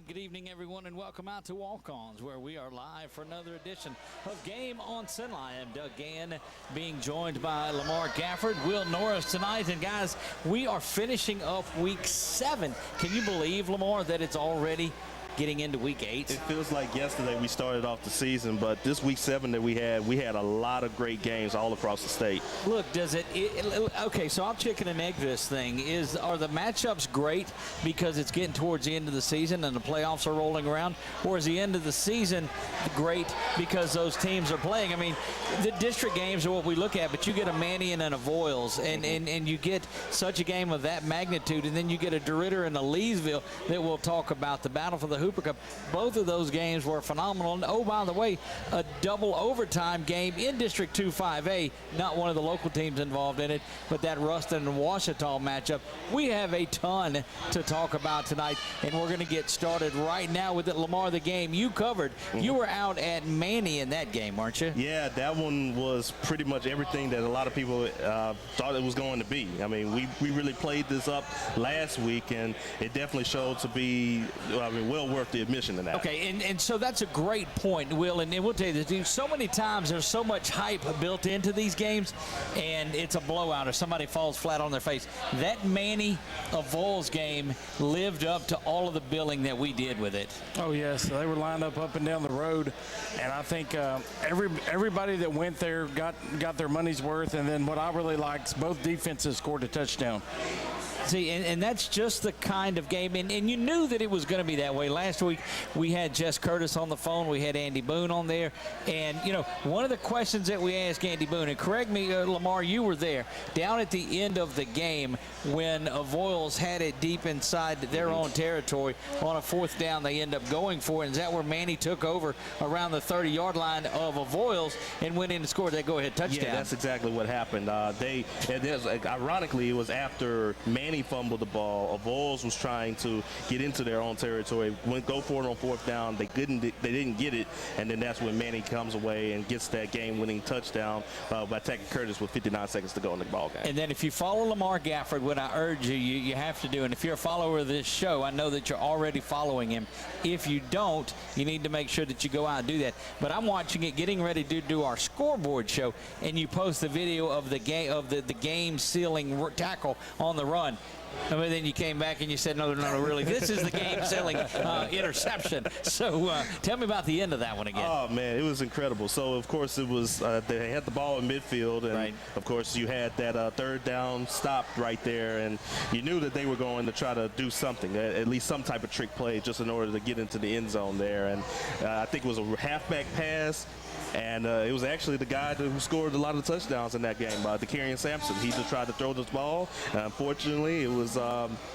Good evening, everyone, and welcome out to Walk-Ons, where we are live for another edition of Game on CENLA. I am Doug Gann, being joined by LaMar, Gafford, Will Norris tonight. And, guys, we are finishing up Week 7. Can you believe, LaMar, that it's already getting into Week 8? It feels like yesterday we started off the season, but this Week 7 that we had a lot of great games all across the state. Look, okay, so I'll chicken and egg this thing. Are the matchups great because it's getting towards the end of the season and the playoffs are rolling around? Or is the end of the season great because those teams are playing? I mean, the district games are what we look at, but you get a Mannion and a Voiles, and you get such a game of that magnitude, and then you get a DeRidder and a Leesville that we'll talk about, the battle for the Hooper Cup. Both of those games were phenomenal. And, oh, by the way, a double overtime game in District 2 5A. Not one of the local teams involved in it, but that Ruston and Ouachita matchup. We have a ton to talk about tonight, and we're going to get started right now with it. LaMar, the game you covered. You were out at Manny in that game, weren't you? Yeah, that one was pretty much everything that a lot of people thought it was going to be. I mean, we really played this up last week, and it definitely showed to be well worth the admission to that. Okay, and so that's a great point, Will, and we'll tell you this. So many times there's so much hype built into these games, and it's a blowout or somebody falls flat on their face. That Manny Voiles game lived up to all of the billing that we did with it. Oh, yes. They were lined up and down the road, and I think everybody that went there got their money's worth, and then what I really liked is both defenses scored a touchdown. See, and that's just the kind of game, and you knew that it was going to be that way. Last week, we had Jess Curtis on the phone. We had Andy Boone on there. And, you know, one of the questions that we asked Andy Boone, and correct me, LaMar, you were there, down at the end of the game when Voiles had it deep inside their own territory on a fourth down, they end up going for it. And is that where Manny took over around the 30-yard line of Voiles and went in and scored that go-ahead touchdown? Yeah, that's exactly what happened. Ironically, it was after Manny fumbled the ball. Voiles was trying to get into their own territory, go for it on fourth down. They didn't get it, and then that's when Manny comes away and gets that game-winning touchdown by taking Curtis with 59 seconds to go in the ball game. And then if you follow LaMar Gafford, what I urge you have to do, and if you're a follower of this show, I know that you're already following him. If you don't, you need to make sure that you go out and do that. But I'm watching it, getting ready to do our scoreboard show, and you post the video of the game-sealing tackle on the run. And then you came back and you said, no, really, this is the game-selling interception. So tell me about the end of that one again. Oh, man, it was incredible. So, of course, it was they had the ball in midfield, and, right. Of course, you had that third down stopped right there, and you knew that they were going to try to do something, at least some type of trick play, just in order to get into the end zone there. And I think it was a halfback pass. And it was actually the guy who scored a lot of the touchdowns in that game, DeCarian Sampson. He just tried to throw this ball. Unfortunately, it was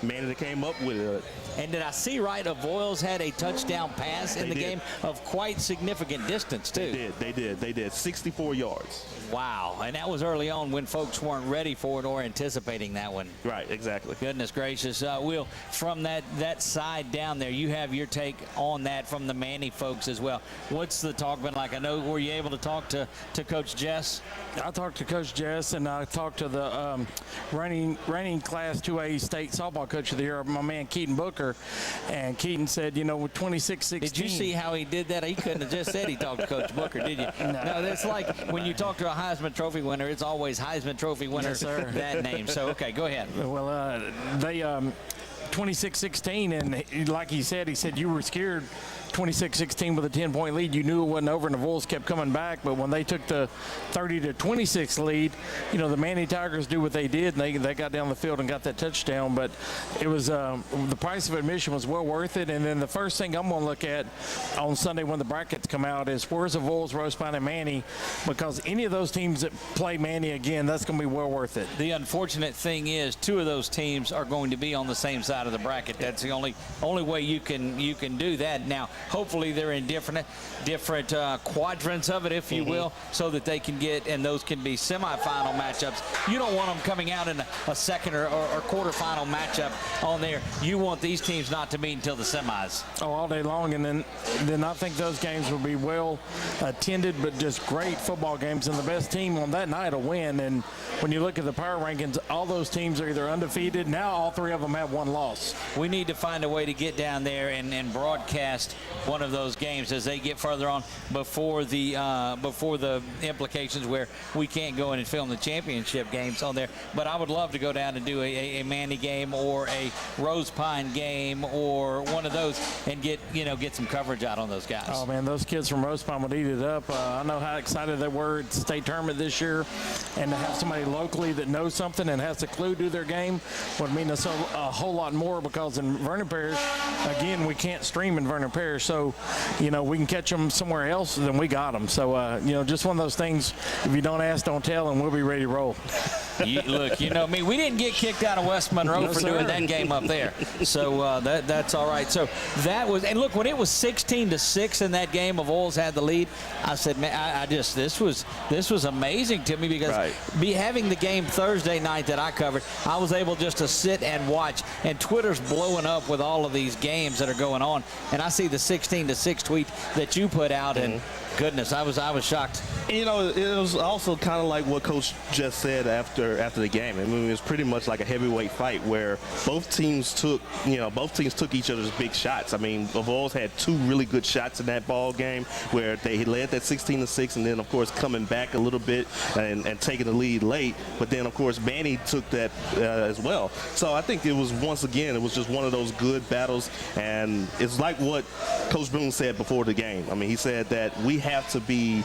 Manny that came up with it. And did I see right, Voiles had a touchdown pass in the game of quite significant distance, too? They did. 64 yards. Wow. And that was early on when folks weren't ready for it or anticipating that one. Right, exactly. Goodness gracious. Will, from that side down there, you have your take on that from the Manny folks as well. What's the talk been like? I know, were you able to talk to Coach Jess? I talked to Coach Jess, and I talked to the reigning Class 2A state softball coach of the year, my man Keaton Booker. And Keaton said, with 26-16. Did you see how he did that? He couldn't have just said he talked to Coach Booker, did you? No, that's like when you talk to a Heisman Trophy winner, it's always Heisman Trophy winner, yes, sir. That name. So, okay, go ahead. Well, they 26-16, and like he said, you were scared 26-16 with a 10-point lead. You knew it wasn't over, and the Wolves kept coming back. But when they took the 30-26 lead, the Manny Tigers do what they did, and they got down the field and got that touchdown. But it was the price of admission was well worth it. And then the first thing I'm going to look at on Sunday when the brackets come out is where's the Wolves, Rose Pine, and Manny, because any of those teams that play Manny again, that's going to be well worth it. The unfortunate thing is two of those teams are going to be on the same side of the bracket. That's the only way you can do that. Now, hopefully they're in different quadrants of it, if you will, so that they can get, and those can be semifinal matchups. You don't want them coming out in a second or quarterfinal matchup on there. You want these teams not to meet until the semis. Oh, all day long, and then I think those games will be well attended, but just great football games, and the best team on that night will win. And when you look at the power rankings, all those teams are either undefeated. Now all three of them have one loss. We need to find a way to get down there and broadcast one of those games as they get further on before the implications where we can't go in and film the championship games on there. But I would love to go down and do a Manny game or a Rose Pine game or one of those and get some coverage out on those guys. Oh man, those kids from Rose Pine would eat it up. I know how excited they were at the state tournament this year, and to have somebody locally that knows something and has a clue to their game would mean us a whole lot more, because in Vernon Parish, again, we can't stream in Vernon Parish, so we can catch them somewhere else, then we got them. So just one of those things, if you don't ask, don't tell, and we'll be ready to roll. Look, you know me, we didn't get kicked out of West Monroe for doing that game up there, so that's all right. So that was, and look, when it was 16-6 in that game, of Oils had the lead, I said, man, this was amazing to me, because having the game Thursday night that I covered, I was able just to sit and watch, and Twitter's blowing up with all of these games that are going on, and I see the 16-6 tweet that you put out, and goodness, I was shocked. It was also kind of like what Coach just said after the game. I mean, it was pretty much like a heavyweight fight where both teams took each other's big shots. I mean, the Vols had two really good shots in that ball game where they led that 16-6, and then of course coming back a little bit and taking the lead late. But then of course Manny took that as well. So I think it was just one of those good battles, and it's like what Coach Boone said before the game. I mean, he said that we have to be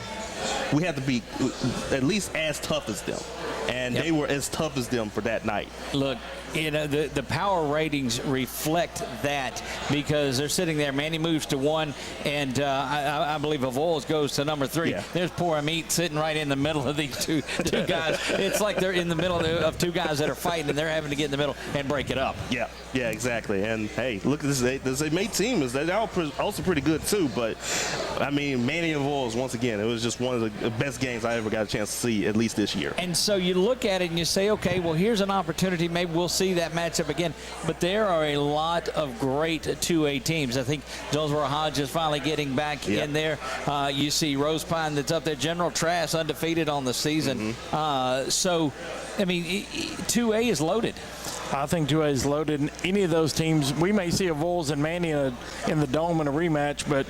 at least as tough as them, and they were as tough as them for that night. Look, the power ratings reflect that, because they're sitting there. Manny moves to 1, and I believe Avoyelles goes to number 3. Yeah. There's poor Amit sitting right in the middle of these two guys. It's like they're in the middle of two guys that are fighting, and they're having to get in the middle and break it up. Yeah, exactly. And hey, look at this Amit team. They're also pretty good too. But I mean, Manny and Avoyelles, once again, it was just one of the best games I ever got a chance to see, at least this year. And so you look at it and you say, okay, well, here's an opportunity. Maybe we'll see that matchup again. But there are a lot of great 2A teams. I think Jonesboro Hodge is finally getting back in there. You see Rose Pine that's up there. General Trask undefeated on the season. So, I mean, 2A is loaded. I think 2A is loaded. And any of those teams, we may see a Vols and Manny in the Dome in a rematch, but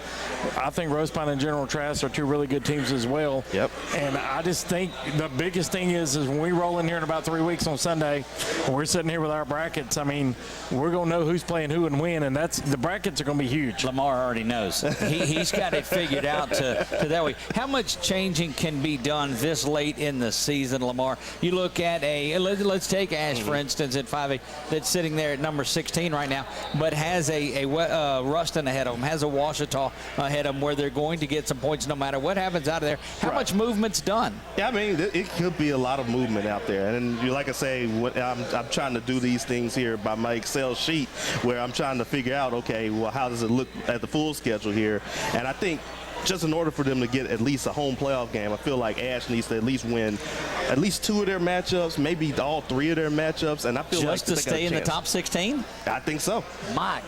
I think Rose Pine and General Trask are two really good teams as well. Yep. And I just think the biggest thing is when we roll in here in about 3 weeks on Sunday, and we're sitting here with our brackets, I mean, we're going to know who's playing who and when, and the brackets are going to be huge. LaMar already knows. He's got it figured out to that way. How much changing can be done this late in the season, LaMar? You look at let's take Ash, for instance, at 5A, that's sitting there at number 16 right now, but has a Ruston ahead of them, has a Washita ahead of them, where they're going to get some points no matter what happens out of there. How much movement's done? Yeah, I mean, it could be a lot of movement out there. And like I say, I'm trying to do these things here by my Excel sheet, where I'm trying to figure out, okay, well, how does it look at the full schedule here? And I think just in order for them to get at least a home playoff game, I feel like Ash needs to at least win at least 2 of their matchups, maybe all 3 of their matchups, and I feel just like to stay in the top 16. I think so. My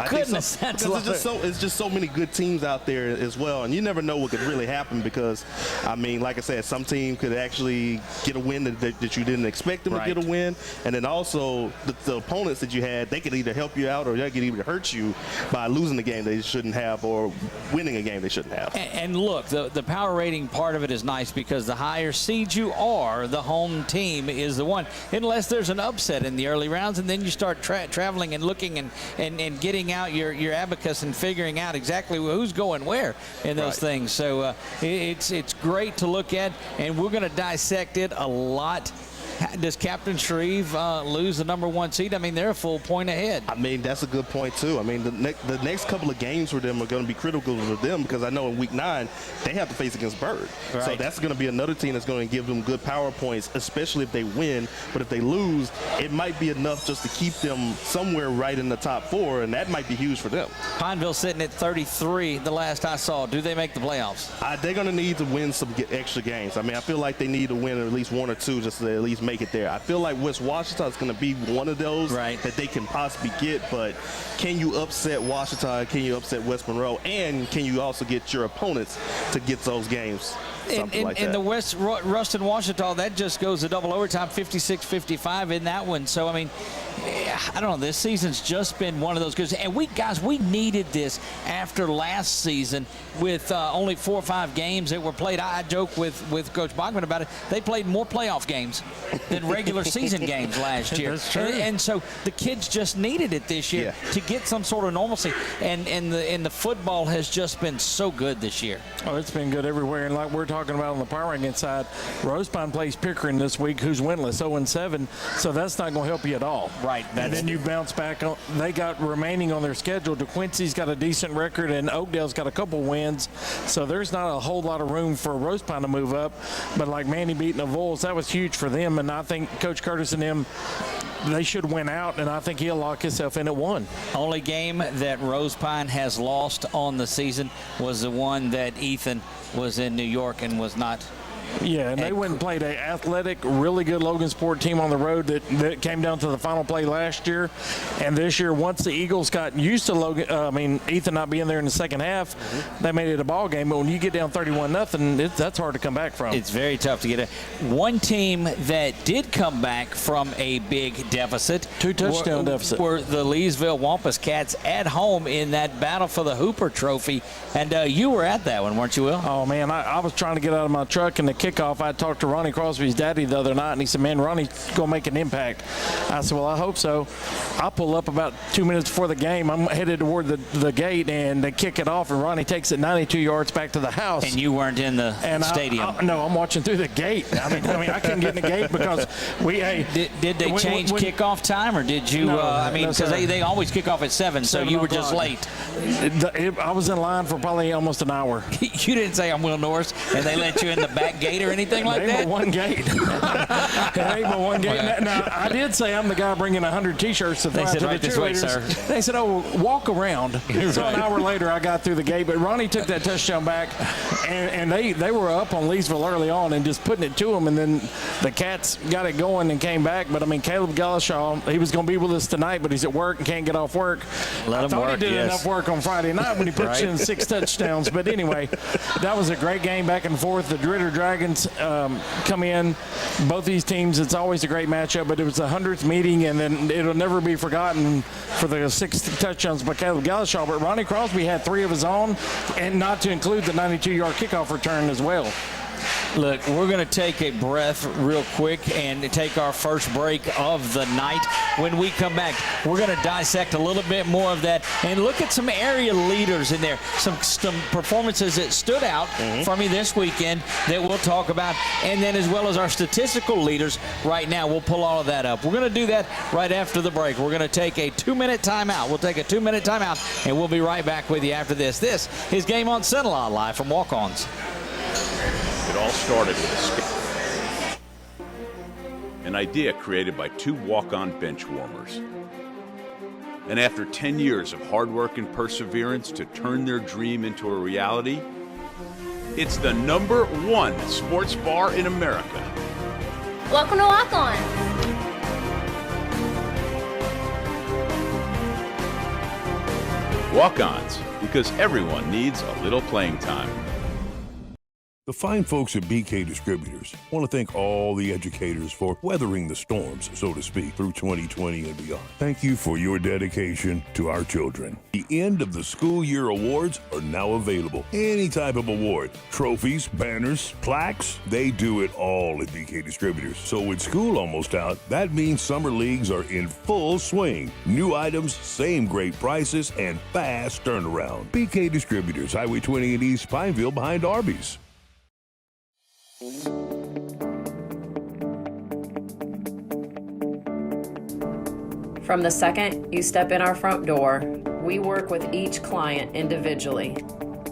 goodness, that's it's just so many good teams out there as well, and you never know what could really happen, because I mean, like I said, some team could actually get a win that you didn't expect them to get a win, and then also the opponents that you had, they could either help you out or they could either hurt you by losing a game they shouldn't have or winning a game they shouldn't have. And look, the power rating part of it is nice, because the higher seed you are, the home team is the one, unless there's an upset in the early rounds, and then you start traveling and looking and getting out your abacus and figuring out exactly who's going where in those things. So it's great to look at, and we're going to dissect it a lot does Captain Shreve lose the #1 seed? I mean, they're a full point ahead. I mean, that's a good point, too. I mean, the next couple of games for them are going to be critical for them because I know in week 9 they have to face against Bird. Right. So that's going to be another team that's going to give them good power points, especially if they win. But if they lose, it might be enough just to keep them somewhere right in the top 4, and that might be huge for them. Pineville sitting at 33 the last I saw. Do they make the playoffs? They're going to need to win some extra games. I mean, I feel like they need to win at least 1 or 2 just to at least make it there. I feel like West Washington is going to be one of those that they can possibly get, but can you upset Washington? Can you upset West Monroe? And can you also get your opponents to get those games? In the West Ruston Washington, that just goes to double overtime, 56-55 in that one. So, I mean, I don't know. This season's just been one of those good. And we needed this after last season with only 4 or 5 games that were played. I joke with Coach Bachman about it. They played more playoff games than regular season games last year. That's true. And so the kids just needed it this year to get some sort of normalcy. And the football has just been so good this year. Oh, it's been good everywhere. And like we're talking about on the power ranking side, Rose Pine plays Pickering this week, who's winless, 0-7. So that's not going to help you at all. Right. And then you bounce back. They got remaining on their schedule. DeQuincy's got a decent record, and Oakdale's got a couple wins. So there's not a whole lot of room for Rose Pine to move up. But like Manny beating the Vols, that was huge for them. And I think Coach Curtis and them, they should win out, and I think he'll lock himself in at 1. Only game that Rose Pine has lost on the season was the one that Ethan was in New York and was not. Yeah, and they went and played an athletic, really good Logansport team on the road that came down to the final play last year. And this year, once the Eagles got used to Ethan not being there in the second half, they made it a ball game. But when you get down 31-0, that's hard to come back from. It's very tough to get it. One team that did come back from a big deficit, 2 touchdown deficit, were the Leesville Wampus Cats at home in that battle for the Hooper Trophy. And you were at that one, weren't you, Will? Oh, man, I was trying to get out of my truck, and the kickoff, I talked to Ronnie Crosby's daddy the other night, and he said, man, Ronnie's going to make an impact. I said, well, I hope so. I pull up about 2 minutes before the game. I'm headed toward the gate, and they kick it off, and Ronnie takes it 92 yards back to the house. And you weren't in the stadium? No, I'm watching through the gate. I mean, I couldn't get in the gate because Did they change kickoff time, or did you? No, because they always kick off at 7, so you were just late. I was in line for probably almost an hour. You didn't say I'm Will Norris, and they let you in the back gate or anything like that? Ain't but one gate. It ain't but one gate. Now, I did say I'm the guy bringing 100 T-shirts to throw to the cheerleaders. They said, oh, walk around. So an hour later, I got through the gate. But Ronnie took that touchdown back, and they were up on Leesville early on and just putting it to them. And then the Cats got it going and came back. But, I mean, Caleb Gallishaw, he was going to be with us tonight, but he's at work and can't get off work. I thought he did enough work on Friday night when he pitched in 6 touchdowns. But anyway, that was a great game back and forth. The Dritter Dragons come in. Both these teams, it's always a great matchup, but it was the 100th meeting, and then it'll never be forgotten for the 6 touchdowns by Caleb Gallishaw. But Ronnie Crosby had 3 of his own, and not to include the 92-yard kickoff return as well. Look, we're going to take a breath real quick and take our first break of the night. When we come back, we're going to dissect a little bit more of that and look at some area leaders in there, some performances that stood out from you this weekend that we'll talk about, and then as well as our statistical leaders right now. We'll pull all of that up. We're going to do that right after the break. We're going to take a 2-minute timeout. We'll take a 2-minute timeout, and we'll be right back with you after this. This is Game on CENLA, live from Walk-Ons. It all started with an idea created by 2 walk-on bench warmers. And after 10 years of hard work and perseverance to turn their dream into a reality, it's the #1 sports bar in America. Welcome to Walk-On. Walk-ons, because everyone needs a little playing time. The fine folks at BK Distributors want to thank all the educators for weathering the storms, so to speak, through 2020 and beyond. Thank you for your dedication to our children. The end of the school year awards are now available. Any type of award, trophies, banners, plaques, they do it all at BK Distributors. So with school almost out, that means summer leagues are in full swing. New items, same great prices, and fast turnaround. BK Distributors, Highway 20 in East Pineville behind Arby's. From the second you step in our front door, we work with each client individually,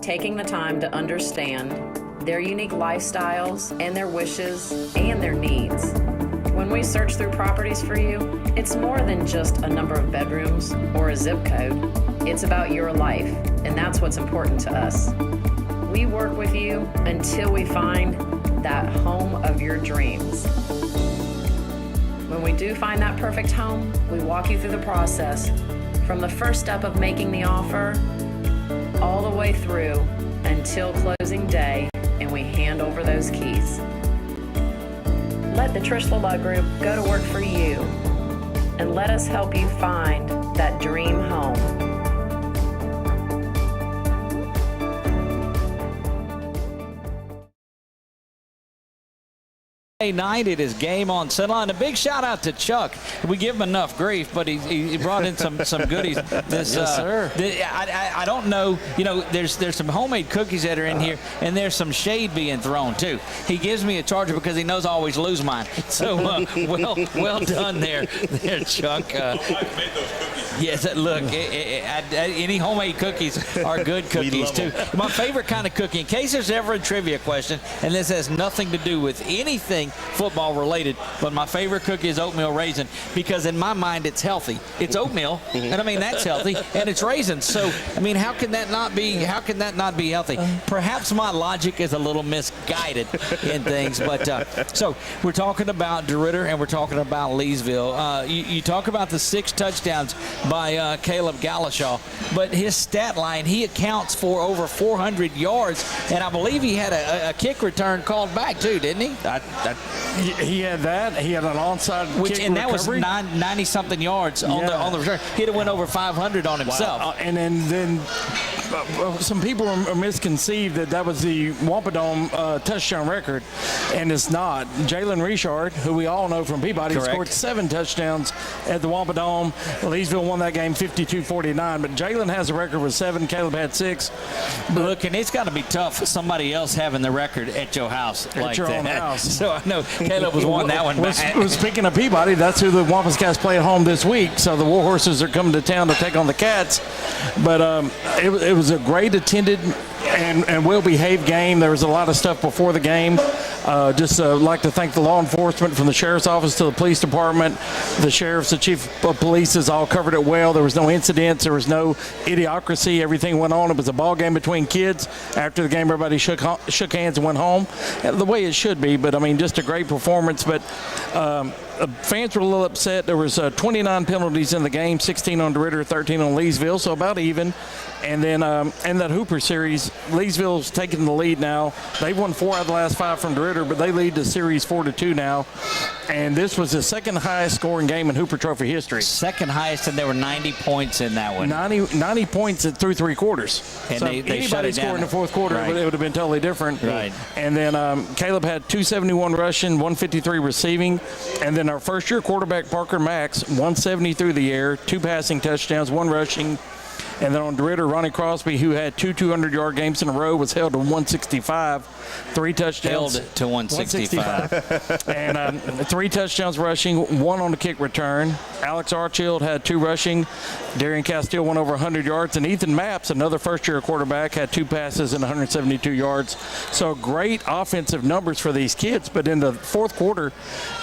taking the time to understand their unique lifestyles and their wishes and their needs. When we search through properties for you, it's more than just a number of bedrooms or a zip code. It's about your life, and that's what's important to us. We work with you until we find that home of your dreams. When we do find that perfect home, we walk you through the process from the first step of making the offer all the way through until closing day, and we hand over those keys. Let the Trish LaLa Group go to work for you, and let us help you find that dream home. Night, it is game on CENLA, and a big shout out to Chuck. We give him enough grief, but he brought in some goodies. This, yes, sir. I don't know. You know, there's some homemade cookies that are in here, and there's some shade being thrown too. He gives me a charger because he knows I always lose mine. So well done there, Chuck. Yes, look, any homemade cookies are good cookies too. My favorite kind of cookie, in case there's ever a trivia question, and this has nothing to do with anything football related, but my favorite cookie is oatmeal raisin, because in my mind it's healthy. It's oatmeal, and I mean that's healthy, and it's raisins. So I mean, how can that not be healthy? Perhaps my logic is a little misguided in things, but so we're talking about DeRidder and we're talking about Leesville. You talk about the 6 touchdowns by Caleb Galashaw, but his stat line, he accounts for over 400 yards, and I believe he had a kick return called back too, didn't he? He had that. He had an onside kick and that recovery. was 90-something yards on the return. He'd have went over 500 on himself. Wow. And then some people are misconceived that was the Wampadome touchdown record, and it's not. Jalen Richard, who we all know from Peabody, scored 7 touchdowns at the Wampadome. Leesville won that game 52-49, but Jalen has a record with 7. Caleb had 6. Look, and it's got to be tough for somebody else having the record at your house like your that. own house. So I know Caleb was won that one back. Speaking of Peabody, that's who the Wampus Cats play at home this week. So the Warhorses are coming to town to take on the Cats. But it was a great attended and well-behaved game. There was a lot of stuff before the game. Just like to thank the law enforcement, from the sheriff's office to the police department. The sheriff's, the chief of police has all covered it well. There was no incidents. There was no idiocracy. Everything went on. It was a ball game between kids. After the game, everybody shook hands and went home, the way it should be. But I mean, just a great performance. But fans were a little upset. There was 29 penalties in the game, 16 on DeRidder, 13 on Leesville, so about even. And then in that Hooper series, Leesville's taking the lead now. They've won 4 out of the last 5 from DeRidder, but they lead the series 4-2 now. And this was the second highest scoring game in Hooper Trophy history. Second highest, and there were 90 points in that one. 90 points through 3 quarters. And so they shut anybody it scored down. in the fourth quarter, Right. it would have been totally different. Right. And then Caleb had 271 rushing, 153 receiving. And then our first-year quarterback, Parker Max, 170 through the air, 2 passing touchdowns, 1 rushing. And then on DeRidder, Ronnie Crosby, who had 2 200-yard games in a row, was held to 165, 3 touchdowns. Held to 165. And 3 touchdowns rushing, 1 on the kick return. Alex Archild had 2 rushing. Darian Castile went over 100 yards. And Ethan Mapps, another first-year quarterback, had 2 passes and 172 yards. So great offensive numbers for these kids. But in the fourth quarter,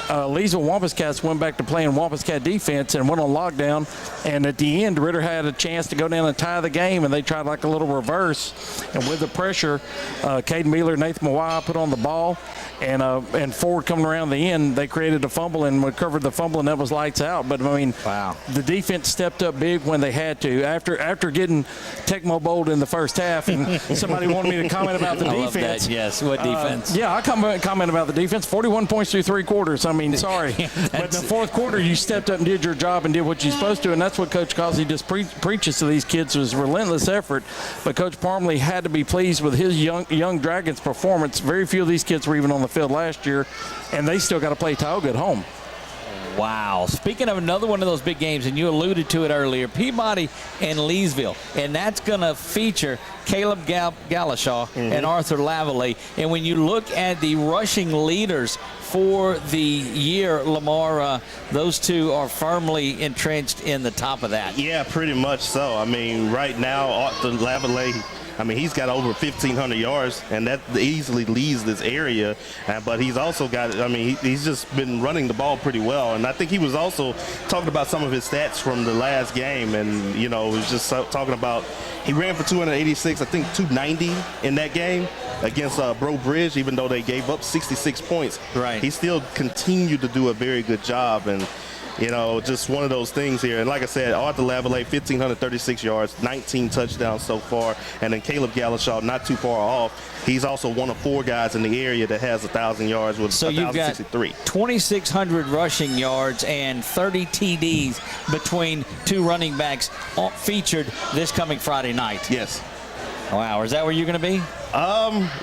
Leesville Wampus Cats went back to playing Wampus Cat defense and went on lockdown. And at the end, DeRidder had a chance to go down and tie the game, and they tried like a little reverse. And with the pressure, Caden Mealer, Nathan Mawai put on the ball, and forward coming around the end, they created a fumble and recovered the fumble, and that was lights out. But I mean, wow, the defense stepped up big when they had to. After getting Tecmo Bold in the first half, and somebody wanted me to comment about the defense. I love that. Yes, what defense? Yeah, I comment about the defense. 41 points through 3 quarters. I mean, sorry, but in the fourth quarter, you stepped up and did your job and did what you're supposed to, and that's what Coach Causey just preaches to these kids, was relentless effort. But Coach Parmley had to be pleased with his young Dragons' performance. Very few of these kids were even on the field last year, and they still got to play Tioga at home. Wow. Speaking of another one of those big games, and you alluded to it earlier, Peabody and Leesville, and that's going to feature Caleb Galashaw and Arthur Lavallee. And when you look at the rushing leaders for the year, LaMar, those two are firmly entrenched in the top of that. Yeah, pretty much so. I mean, right now, Arthur Lavallee, I mean, he's got over 1,500 yards, and that easily leads this area. But he's also got, I mean, he's just been running the ball pretty well. And I think he was also talking about some of his stats from the last game. And, you know, was just talking about he ran for 286, I think 290 in that game against Bro Bridge, even though they gave up 66 points. Right. He still continued to do a very good job. And, you know, just one of those things here. And like I said, Arthur Lavallee, 1,536 yards, 19 touchdowns so far. And then Caleb Galashaw, not too far off. He's also one of 4 guys in the area that has 1,000 yards with 1,063. You've got 2,600 rushing yards and 30 TDs between 2 running backs featured this coming Friday night. Yes. Wow. Is that where you're going to be?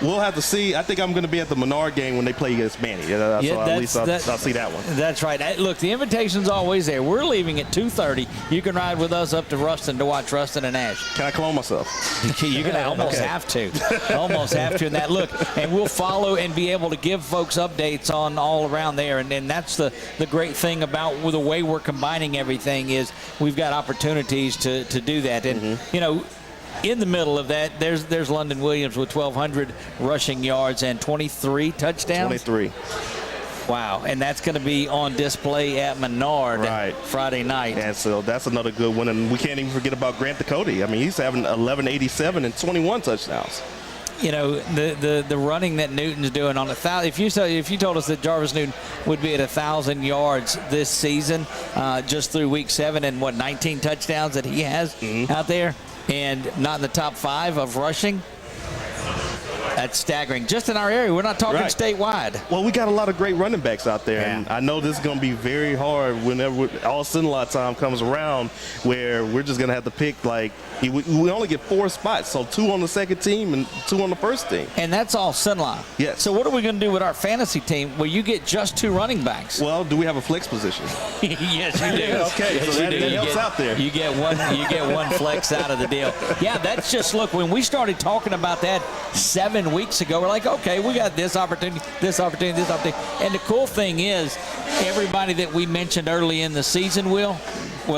We'll have to see. I think I'm going to be at the Menard game when they play against Manny. So at least I'll see that one. That's right. Look, the invitation's always there. We're leaving at 2:30. You can ride with us up to Ruston to watch Ruston and Ash. Can I clone myself? You're going to almost have to. Almost have to in that. Look, and we'll follow and be able to give folks updates on all around there. And that's the great thing about the way we're combining everything is we've got opportunities to do that. And, you know, in the middle of that, there's London Williams with 1,200 rushing yards and 23 touchdowns. 23. Wow, and that's going to be on display at Menard Friday night. And so that's another good one. And we can't even forget about Grant Ducote. I mean, he's having 1187 and 21 touchdowns. You know, the running that Newton's doing on 1,000. If you told us that Jarvis Newton would be at 1,000 yards this season, just through week 7, and 19 touchdowns that he has out there, and not in the top 5 of rushing, that's staggering. Just in our area. We're not talking statewide. Well, we got a lot of great running backs out there, and I know this is going to be very hard whenever all CENLA time comes around, where we're just going to have to pick, like, we only get 4 spots, so 2 on the second team and 2 on the first team. And that's all CENLA. Yes. So what are we going to do with our fantasy team where you get just 2 running backs? Well, do we have a flex position? Yes, you do. Okay, yes, so that helps out there. You get one flex out of the deal. Yeah, that's just, look, when we started talking about that 7 weeks ago, we're like, okay, we got this opportunity, this opportunity, this opportunity. And the cool thing is, everybody that we mentioned early in the season, well,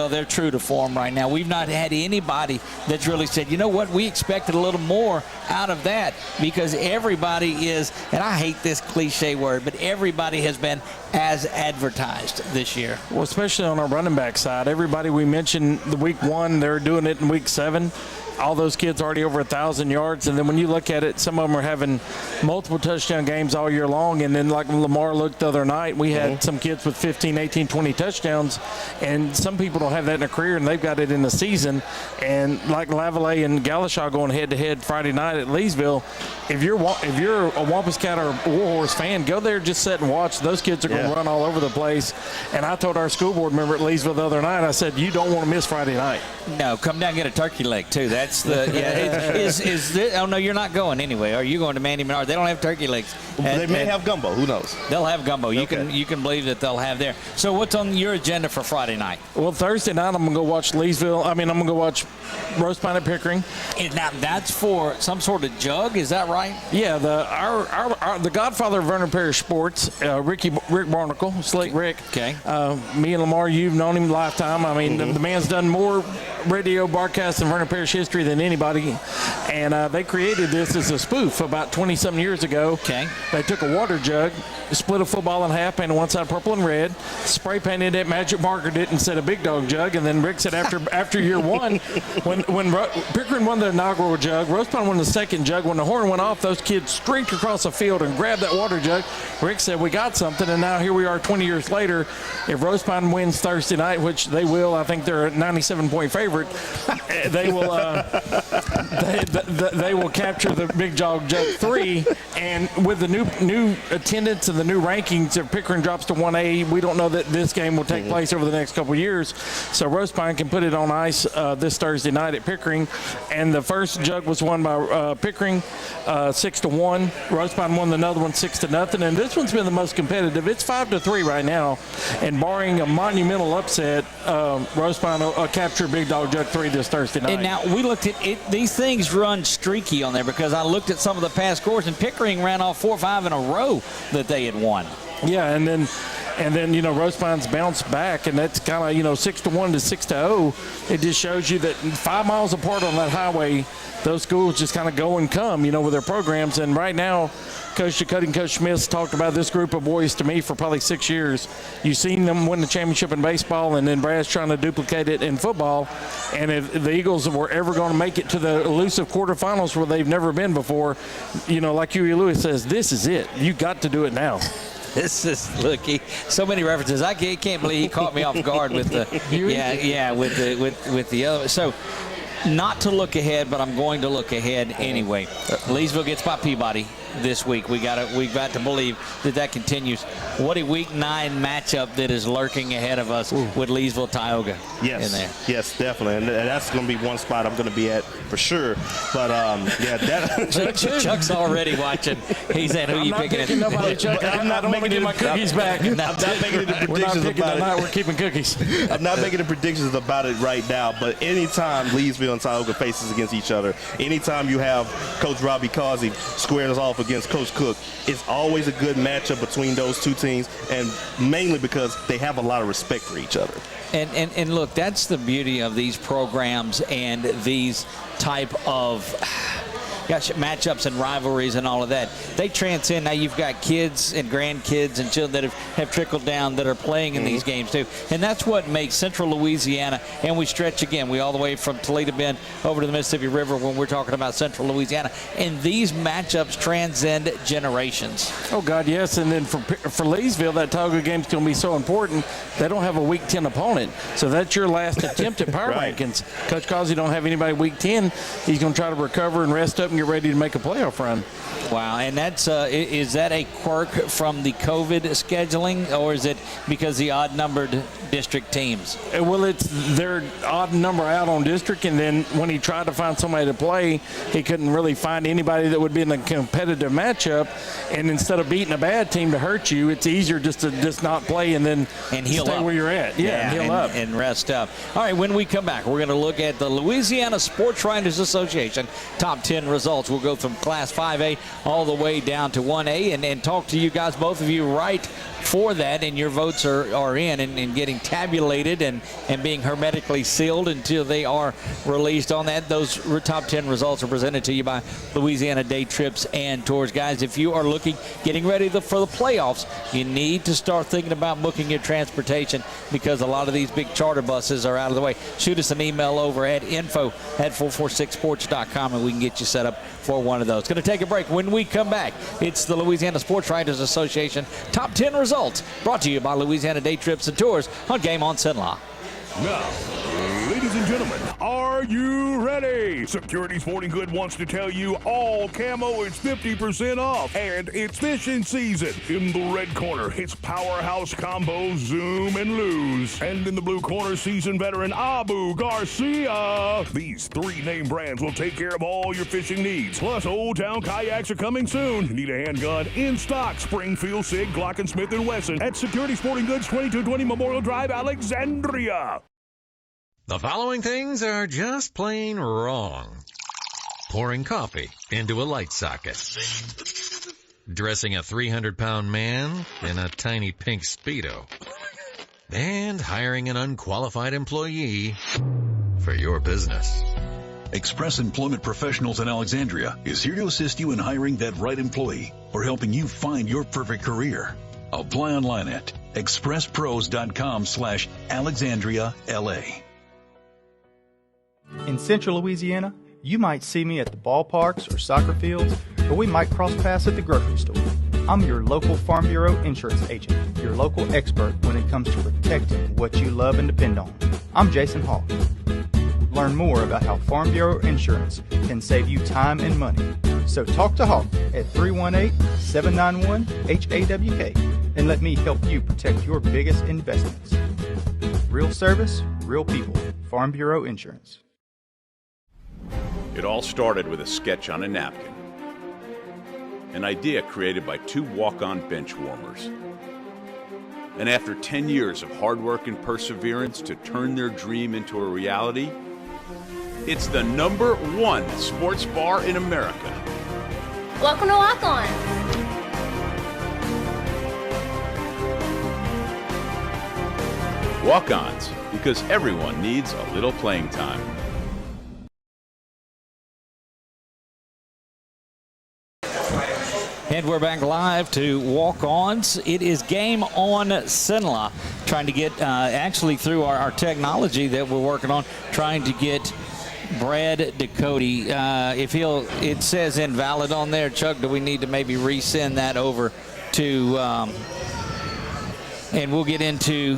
they're true to form right now. We've not had anybody that's really said, you know what, we expected a little more out of that, because everybody is, and I hate this cliche word, but everybody has been as advertised this year. Well, especially on our running back side. Everybody we mentioned the week 1, they're doing it in week 7. All those kids already over 1,000 yards. And then when you look at it, some of them are having multiple touchdown games all year long. And then like LaMar looked the other night, we had some kids with 15, 18, 20 touchdowns. And some people don't have that in a career, and they've got it in the season. And like Lavallee and Galashaw going head-to-head Friday night at Leesville, if you're a Wampus County or Warhorse fan, go there, just sit and watch. Those kids are going to run all over the place. And I told our school board member at Leesville the other night, I said, you don't want to miss Friday night. No, come down and get a turkey leg, too. That's the, is this, oh, no, you're not going anyway. Are you going to Mandy Menard? They don't have turkey legs. They may have gumbo. Who knows? They'll have gumbo. You can believe that they'll have there. So what's on your agenda for Friday night? Well, Thursday night, I'm going to go watch Leesville. I'm going to go watch Roast Pine at Pickering. And now that's for some sort of jug, is that right? Yeah, the godfather of Vernon Parish sports, Rick Barnacle, Slick Rick. Okay. Me and LaMar, you've known him a lifetime. I mean, the man's done more radio broadcasts in Vernon Parish history than anybody. And they created this as a spoof about 20-some years ago. Okay. They took a water jug, split a football in half, painted one side purple and red, spray painted it, magic markered it, and said a big dog jug. And then Rick said after year 1, when Pickering won the inaugural jug, Roast Pine won the second jug. When the horn went off, those kids streaked across the field and grabbed that water jug. Rick said, we got something, and now here we are 20 years later. If Roast Pine wins Thursday night, which they will, I think they're a 97-point favorite, they will they will capture the Big Dog Jug 3. And with the new attendance and the new rankings, if Pickering drops to 1A, we don't know that this game will take place over the next couple of years. So Rose Pine can put it on ice this Thursday night at Pickering. And the first jug was won by Pickering 6-1. Rose Pine won another one 6-0. And this one's been the most competitive. It's 5-3 right now. And barring a monumental upset, Rose Pine will capture Big Dog Jug 3 this Thursday night. And now we looked at it. These things run streaky on there because I looked at some of the past scores, and Pickering ran off 4 or 5 in a row that they had won. Yeah, and then Rose Pine's bounced back, and that's kind of 6-1 to 6-0. It just shows you that 5 miles apart on that highway, those schools just kind of go and come, with their programs. And right now, Coach Ducote and Coach Smith's talked about this group of boys to me for probably 6 years. You've seen them win the championship in baseball, and then Brad's trying to duplicate it in football. And if the Eagles were ever going to make it to the elusive quarterfinals where they've never been before, like Huey Lewis says, this is it. You got to do it now. This is so many references. I can't believe he caught me off guard with the with the other. So, not to look ahead, but I'm going to look ahead anyway. Leesville gets by Peabody this week. We've got to believe that continues. What a Week 9 matchup that is lurking ahead of us with Leesville Tioga in there. Yes, definitely, and that's going to be one spot I'm going to be at for sure. But Chuck's already watching. He's saying, "Who are you picking?" Nobody, Chuck. I'm not going to get my cookies back. I'm not making the predictions about it. We're keeping cookies. I'm not making the predictions about it right now. But anytime Leesville and Tioga faces against each other, anytime you have Coach Robbie Causey squaring us off against Coach Cook, it's always a good matchup between those two teams, and mainly because they have a lot of respect for each other. And look, that's the beauty of these programs and these type of matchups and rivalries and all of that. They transcend. Now you've got kids and grandkids and children that have trickled down that are playing in these games too. And that's what makes Central Louisiana, and we stretch again. We all the way from Toledo Bend over to the Mississippi River when we're talking about Central Louisiana. And these matchups transcend generations. Oh, God, yes. And then for Leesville, that Tioga game's going to be so important. They don't have a Week 10 opponent. So that's your last attempt at power rankings. Coach Causey don't have anybody Week 10. He's going to try to recover and rest up and get ready to make a playoff run. Wow, and that's is that a quirk from the COVID scheduling, or is it because the odd-numbered district teams? Well, it's their odd number out on district, and then when he tried to find somebody to play, he couldn't really find anybody that would be in a competitive matchup. And instead of beating a bad team to hurt you, it's easier just to not play and then heal stay up where you're at. Yeah, and heal up and rest up. All right, when we come back, we're going to look at the Louisiana Sports Writers Association top 10 results. We'll go from Class 5A all the way down to 1A and talk to you guys, both of you, right for that, and your votes are in and getting tabulated and being hermetically sealed until they are released on that. Those top 10 results are presented to you by Louisiana Day Trips and Tours. Guys, if you are getting ready for the playoffs, you need to start thinking about booking your transportation because a lot of these big charter buses are out of the way. Shoot us an email over at info@446sports.com and we can get you set up for one of those. Going to take a break. When we come back, it's the Louisiana Sports Writers Association top 10 results brought to you by Louisiana Day Trips and Tours on Game on CENLA. Now, ladies and gentlemen, are you ready? Security Sporting Good wants to tell you all camo is 50% off, and it's fishing season. In the red corner, it's Powerhouse Combo, Zoom, and Lose. And in the blue corner, seasoned veteran Abu Garcia. These 3 name brands will take care of all your fishing needs. Plus, Old Town Kayaks are coming soon. Need a handgun? In stock, Springfield, Sig, Glock & Smith & Wesson at Security Sporting Goods, 2220 Memorial Drive, Alexandria. The following things are just plain wrong. Pouring coffee into a light socket. Dressing a 300-pound man in a tiny pink Speedo. And hiring an unqualified employee for your business. Express Employment Professionals in Alexandria is here to assist you in hiring that right employee or helping you find your perfect career. Apply online at expresspros.com/AlexandriaLA. In Central Louisiana, you might see me at the ballparks or soccer fields, or we might cross paths at the grocery store. I'm your local Farm Bureau insurance agent, your local expert when it comes to protecting what you love and depend on. I'm Jason Hall. learn more about how Farm Bureau Insurance can save you time and money. So talk to Hawk at 318-791-HAWK and let me help you protect your biggest investments. Real service, real people. Farm Bureau Insurance. It all started with a sketch on a napkin. An idea created by two walk-on bench warmers. And after 10 years of hard work and perseverance to turn their dream into a reality, it's the #1 sports bar in America. Welcome to Walk On. Walk-ons, because everyone needs a little playing time. And we're back live to Walk-Ons. It is Game On CENLA, trying to get, actually through our technology that we're working on, trying to get Brad Ducote. It says invalid on there. Chuck, do we need to maybe resend that over to, and we'll get into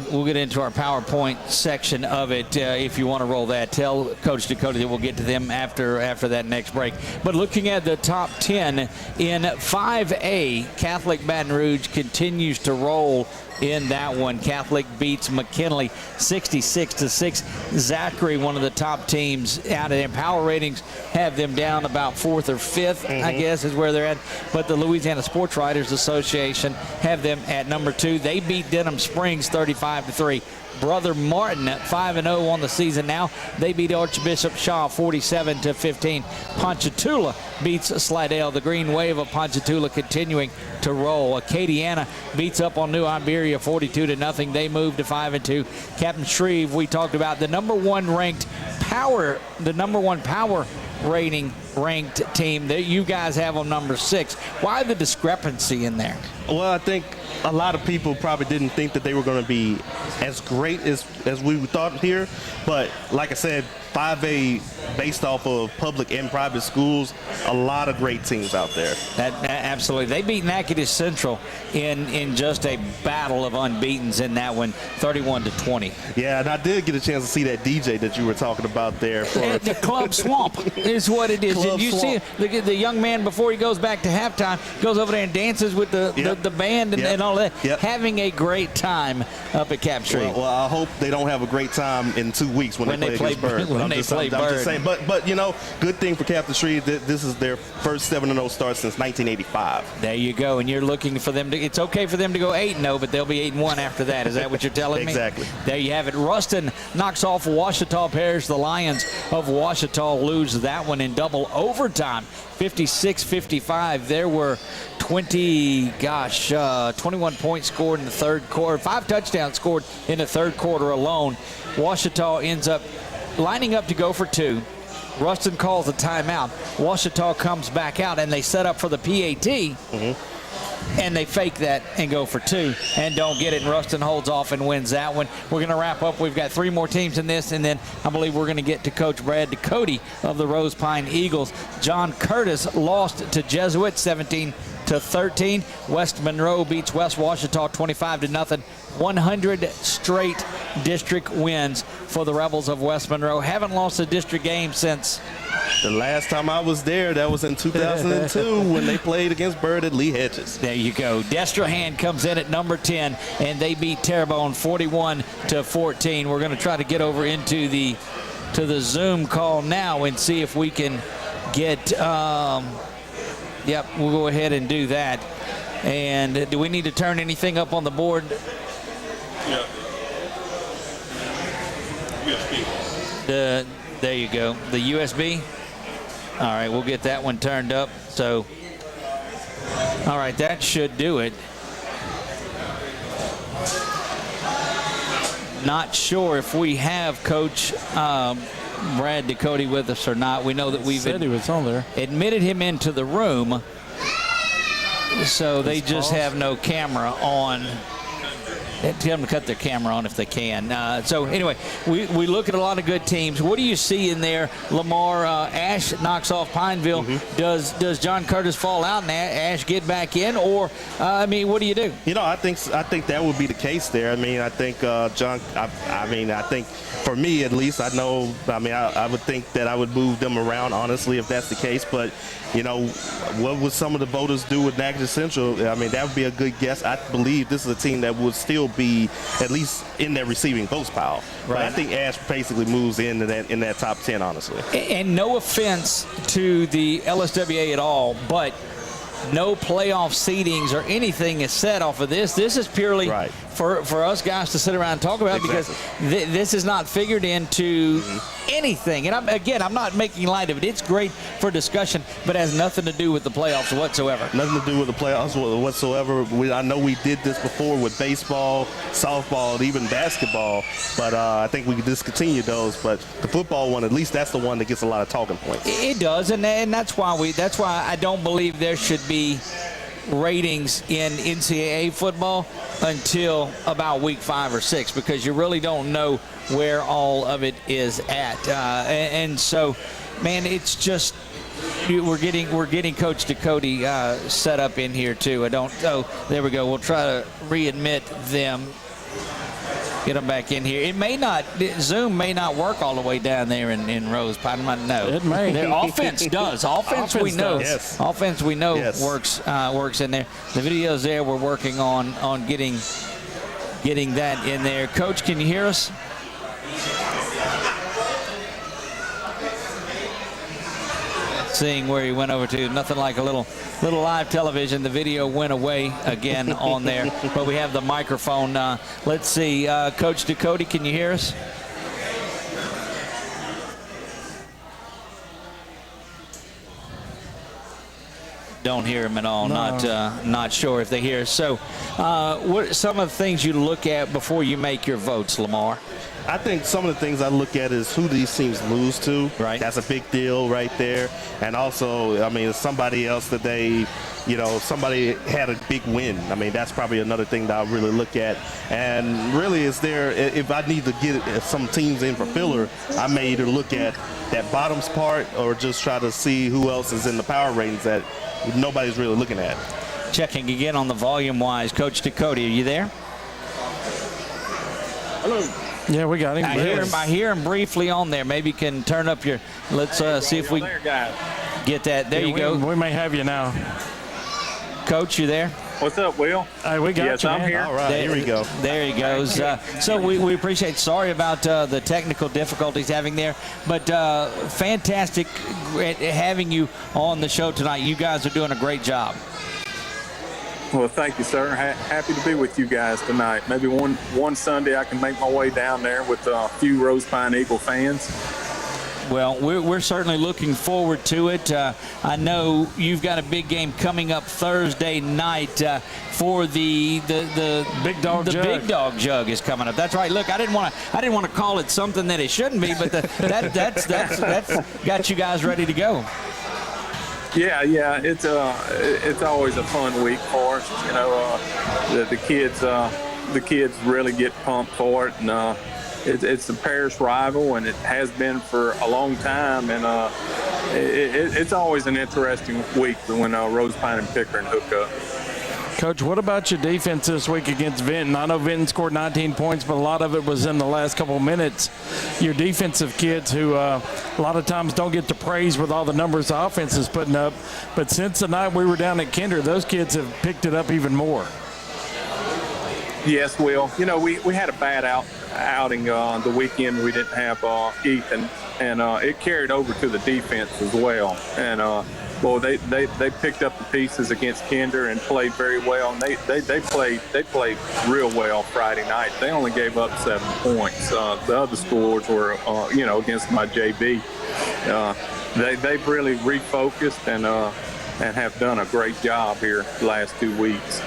our PowerPoint section of it. If you want to roll that, tell Coach Ducote that we'll get to them after that next break. But looking at the top 10 in 5A, Catholic Baton Rouge continues to roll in that one. Catholic beats McKinley 66-6. Zachary, one of the top teams out of their power ratings, have them down about 4th or 5th, I guess is where they're at. But the Louisiana Sports Writers Association have them at number 2. They beat Denham Springs 35-3. Brother Martin at 5-0 on the season now. They beat Archbishop Shaw 47-15. Ponchatoula beats Slidell. The Green Wave of Ponchatoula continuing to roll. Acadiana beats up on New Iberia 42-0. They move to 5-2. Captain Shreve, we talked about the number one power rating ranked team that you guys have on number 6. Why the discrepancy in there? Well, I think a lot of people probably didn't think that they were going to be as great as we thought here. But like I said, 5A, based off of public and private schools, a lot of great teams out there. Absolutely. They beat Natchitoches Central in just a battle of unbeatens in that one, 31-20. Yeah, and I did get a chance to see that DJ that you were talking about there. The Club Swamp is what it is. Club You Swamp. see the young man before he goes back to halftime goes over there and dances with the band and all that, having a great time up at Cap Street. Well, I hope they don't have a great time in 2 weeks when they play against Bird. I'm just saying, but you know, good thing for Captain Shreve, this is their first 7-0 start since 1985. There you go, and you're looking for them to. It's okay for them to go 8-0, but they'll be 8-1 after that. Is that what you're telling me? Exactly. There you have it. Ruston knocks off Ouachita Parish. The Lions of Ouachita lose that one in double overtime, 56-55. There were 21 points scored in the third quarter. 5 touchdowns scored in the third quarter alone. Ouachita ends up lining up to go for 2. Ruston calls a timeout. Ouachita comes back out, and they set up for the PAT, and they fake that and go for 2 and don't get it, and Ruston holds off and wins that one. We're going to wrap up. We've got 3 more teams in this, and then I believe we're going to get to Coach Brad Ducote of the Rose Pine Eagles. John Curtis lost to Jesuit 17-13. West Monroe beats West Ouachita 25-0. 100 straight district wins for the Rebels of West Monroe. Haven't lost a district game since the last time I was there. That was in 2002 when they played against Bird at Lee Hedges. There you go. Destrohan comes in at number 10, and they beat Terrebonne 41-14. We're going to try to get over into the Zoom call now and see if we can get. Yep, we'll go ahead and do that. And do we need to turn anything up on the board? Yeah. USB. There you go. The USB. All right, we'll get that one turned up. So, all right, that should do it. Not sure if we have Coach Brad Ducote with us or not. We know that we've said he was on there. Admitted him into the room, so they just have no camera on. tell them to cut their camera on if they can. So anyway, we look at a lot of good teams. What do you see in there? LaMar, Ash knocks off Pineville. Does John Curtis fall out and Ash get back in, or I mean, what do you do? I think that would be the case there. I mean, I think John. I think for me at least, I would think that I would move them around, honestly, if that's the case. But what would some of the voters do with Natchez Central? I mean, that would be a good guess. I believe this is a team that would still be at least in their receiving votes pile. Right. But I think Ash basically moves in that top 10, honestly. And no offense to the LSWA at all, but no playoff seedings or anything is set off of this. This is purely for us guys to sit around and talk about, because this is not figured into anything. And I'm not making light of it. It's great for discussion, but has nothing to do with the playoffs whatsoever. Nothing to do with the playoffs whatsoever. I know we did this before with baseball, softball, and even basketball, but I think we could discontinue those. But the football one, at least that's the one that gets a lot of talking points. It does, and that's why I don't believe there should be ratings in NCAA football until about week 5 or 6, because you really don't know where all of it is at. And so, man, it's just we're getting Coach Ducote set up in here too. There we go. We'll try to readmit them. Get them back in here. Zoom may not work all the way down there in Rose Pine. No, it may. Their offense does. Offense we know. Yes. Offense we know works in there. The video's there. We're working on getting that in there. Coach, can you hear us? Seeing where he went over to. Nothing like a little live television. The video went away again on there, but we have the microphone. Let's see, Coach Ducote, can you hear us? Don't hear him at all. No. Not sure if they hear us. So, what are some of the things you look at before you make your votes, LaMar? I think some of the things I look at is who these teams lose to. Right. That's a big deal right there. And also, I mean, somebody else that somebody had a big win. I mean, that's probably another thing that I really look at. And really, if I need to get some teams in for filler, I may either look at that bottoms part or just try to see who else is in the power ratings that nobody's really looking at. Checking again on the volume-wise. Coach Ducote, are you there? Hello. Yeah, we got him. I hear him briefly on there. Maybe you can turn up your. Let's see if we get that. There you go. We may have you now. Coach, you there? What's up, Will? Hey, we got you. I'm here. All right, here we go. There he goes. So we appreciate. Sorry about the technical difficulties having there, but fantastic having you on the show tonight. You guys are doing a great job. Well, thank you, sir. Happy to be with you guys tonight. Maybe one Sunday I can make my way down there with a few Rose Pine Eagle fans. Well, we're certainly looking forward to it. I know you've got a big game coming up Thursday night for the Big Dog Jug. Big Dog Jug is coming up. That's right. Look, I didn't want to call it something that it shouldn't be, but that's got you guys ready to go. Yeah, it's always a fun week for us. The kids really get pumped for it, and it's a parish rival, and it has been for a long time. And it's always an interesting week when Rose Pine and Pickering hook up. Coach, what about your defense this week against Vinton? I know Vinton scored 19 points, but a lot of it was in the last couple of minutes. Your defensive kids who a lot of times don't get the praise with all the numbers the offense is putting up. But since the night we were down at Kinder, those kids have picked it up even more. Yes, Will. We had a bad outing the weekend. We didn't have Ethan, and it carried over to the defense as well. And they picked up the pieces against Kinder and played very well. And they played real well Friday night. They only gave up 7 points. The other scores were against my JV. They've really refocused and have done a great job here the last 2 weeks.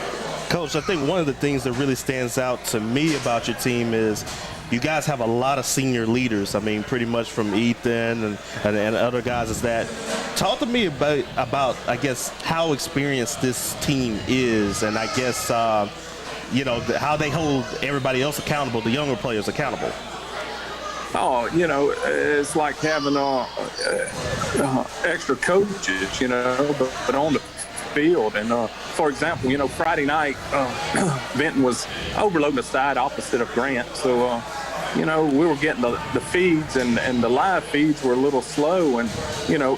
Coach, I think one of the things that really stands out to me about your team is you guys have a lot of senior leaders. I mean, pretty much from Ethan and other guys as that. Talk to me about I guess, how experienced this team is, and I guess how they hold everybody else accountable, the younger players accountable. Oh, it's like having extra coaches, but on the field. And for example, Friday night, Benton was overloading the side opposite of Grant. So, we were getting the feeds and the live feeds were a little slow. And,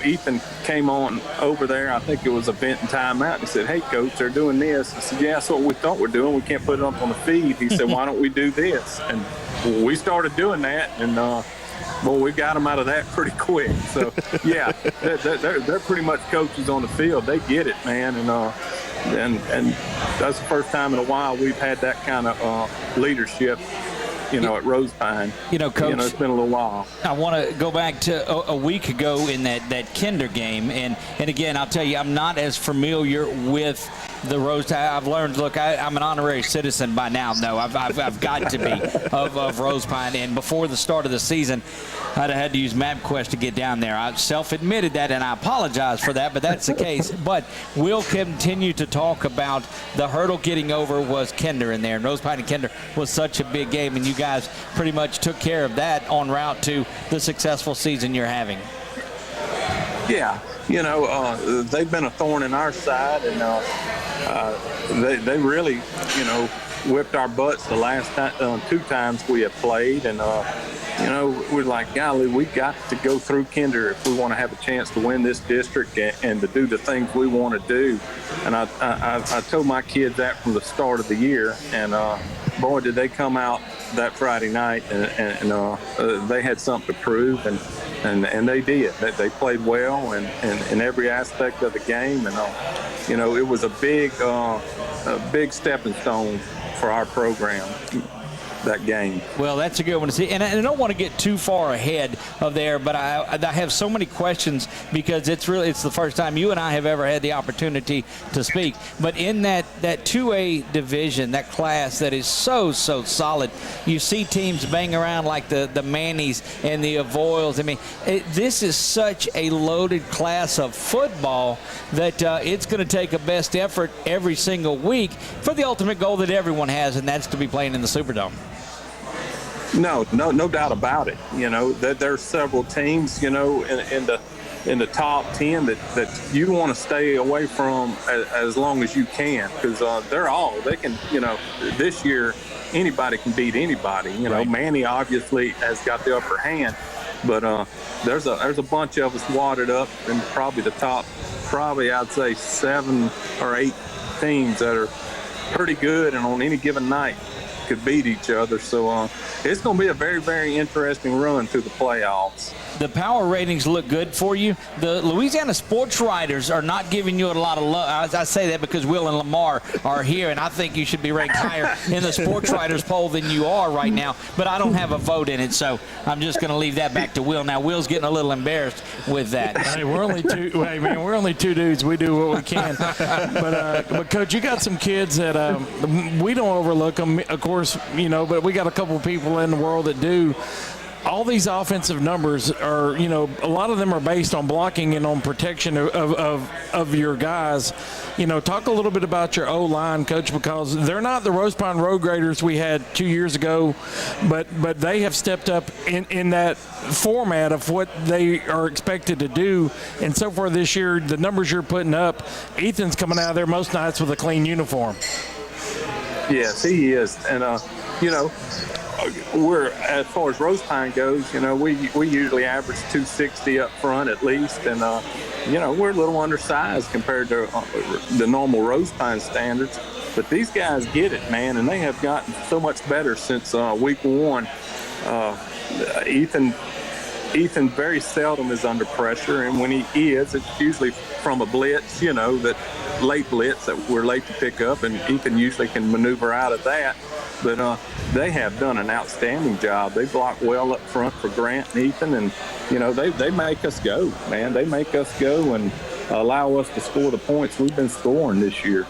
Ethan came on over there. I think it was a Benton timeout. He said, "Hey, coach, they're doing this." I said, "Yeah, that's what we thought we're doing. We can't put it up on the feed." He said, "Why don't we do this?" And we started doing that. And, we got them out of that pretty quick. So, yeah, they're pretty much coaches on the field. They get it, man. And that's the first time in a while we've had that kind of leadership, at Rose Pine. Coach, it's been a little while. I want to go back to a week ago in that Kinder game. And again, I'll tell you, I'm not as familiar with the Rose. I've learned, look, I'm an honorary citizen by now. No, I've got to be of Rose Pine. And before the start of the season, I'd have had to use MapQuest to get down there. I self-admitted that, and I apologize for that, but that's the case. But we'll continue to talk about the hurdle getting over was Kinder in there. And Rose Pine and Kinder was such a big game, and you guys pretty much took care of that en route to the successful season you're having. Yeah, they've been a thorn in our side, and they really, whipped our butts the last two times we have played. And, we're like, golly, we got to go through Kinder if we want to have a chance to win this district and to do the things we want to do. And I told my kids that from the start of the year. And, boy, did they come out that Friday night, and they had something to prove, and they did. They played well in every aspect of the game, and it was a big stepping stone for our program, that game. Well, that's a good one to see. And I don't want to get too far ahead of there, but I have so many questions because it's the first time you and I have ever had the opportunity to speak. But in that 2A division, that class that is so solid, you see teams bang around like the Mannies and the Avoyles. I mean, this is such a loaded class of football that it's going to take a best effort every single week for the ultimate goal that everyone has, and that's to be playing in the Superdome. No doubt about it. There's several teams, in the top 10 that you want to stay away from as long as you can, because they can, this year anybody can beat anybody. Right. Manny obviously has got the upper hand, but there's a bunch of us wadded up in probably the top, I'd say 7 or 8 teams that are pretty good, and on any given night could beat each other. So it's going to be a very, very interesting run to the playoffs. The power ratings look good for you. The Louisiana sports writers are not giving you a lot of love. I say that because Will and LaMar are here, and I think you should be ranked higher in the sports writers poll than you are right now. But I don't have a vote in it, so I'm just going to leave that back to Will. Now, Will's getting a little embarrassed with that. Hey, we're only two dudes. We do what we can. But Coach, you got some kids that we don't overlook them, of course, but we got a couple people in the world that do. All these offensive numbers are, a lot of them are based on blocking and on protection of your guys. Talk a little bit about your O-line, Coach, because they're not the Rose Pine Road Graders we had 2 years ago, but they have stepped up in that format of what they are expected to do. And so far this year, the numbers you're putting up, Ethan's coming out of there most nights with a clean uniform. Yes, he is. And, we're, as far as Rose Pine goes, we usually average 260 up front at least, and we're a little undersized compared to the normal Rose Pine standards. But these guys get it, man, and they have gotten so much better since week 1. Ethan very seldom is under pressure, and when he is, it's usually from a blitz, that late blitz that we're late to pick up, and Ethan usually can maneuver out of that. But they have done an outstanding job. They block well up front for Grant and Ethan, and they make us go, man. They make us go and allow us to score the points we've been scoring this year.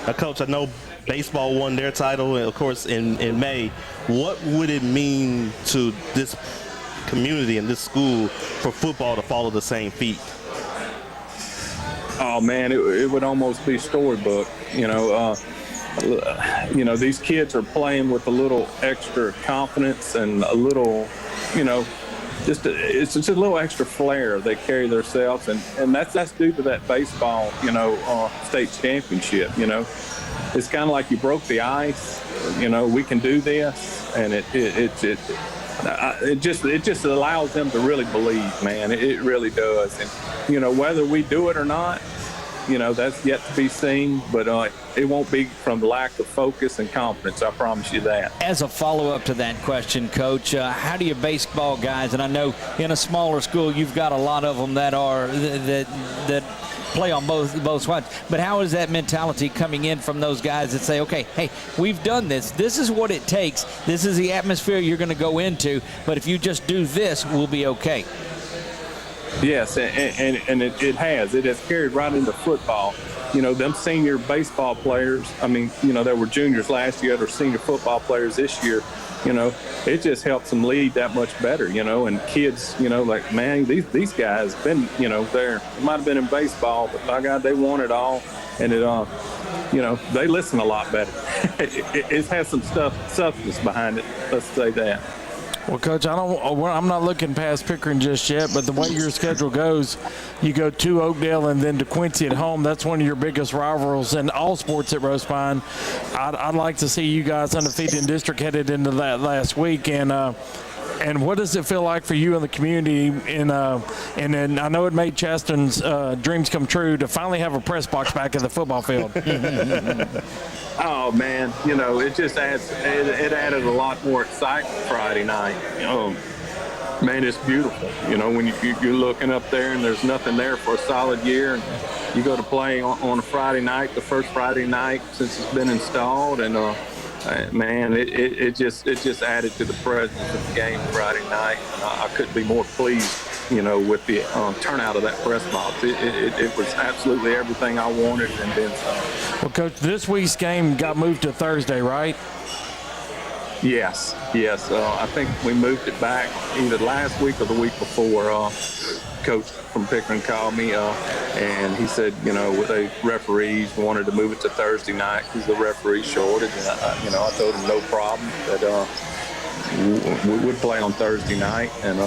Coach, I know baseball won their title, of course, in May. What would it mean to this community and this school for football to follow the same feat? Oh man, it would almost be storybook. these kids are playing with a little extra confidence and a little, it's just a little extra flair they carry themselves, and that's due to that baseball, state championship. It's kind of like you broke the ice. We can do this, and it just allows them to really believe, man. It really does, and whether we do it or not, that's yet to be seen, but it won't be from lack of focus and confidence. I promise you that. As a follow-up to that question, Coach, how do your baseball guys, and I know in a smaller school you've got a lot of them that are that play on both sides, but how is that mentality coming in from those guys that say, okay, hey, we've done this. This is what it takes. This is the atmosphere you're going to go into, but if you just do this, we'll be okay. Yes, and it has carried right into football. Them senior baseball players, there were juniors last year, that are senior football players this year, it just helps them lead that much better, and kids, like, man, these guys been, they might have been in baseball, but by God, they won it all, and they listen a lot better. it has some substance behind it, let's say that. Well, Coach, I'm not looking past Pickering just yet, but the way your schedule goes, you go to Oakdale and then to Quincy at home. That's one of your biggest rivals in all sports at Rose Pine. I'd like to see you guys undefeated in district headed into that last week. And what does it feel like for you in the community? And then I know it made Chasten's dreams come true to finally have a press box back at the football field. Oh, man, it just it added a lot more excitement Friday night. Man, it's beautiful. When you're looking up there and there's nothing there for a solid year, and you go to play on a Friday night, the first Friday night since it's been installed, and man, it just added to the presence of the game Friday night. I couldn't be more pleased, with the turnout of that press box. It was absolutely everything I wanted and then some. Well, Coach, this week's game got moved to Thursday, right? Yes. I think we moved it back either last week or the week before. Coach from Pickering called me, and he said, the referees wanted to move it to Thursday night because the referee shortage. And I told him no problem, that we would play on Thursday night, and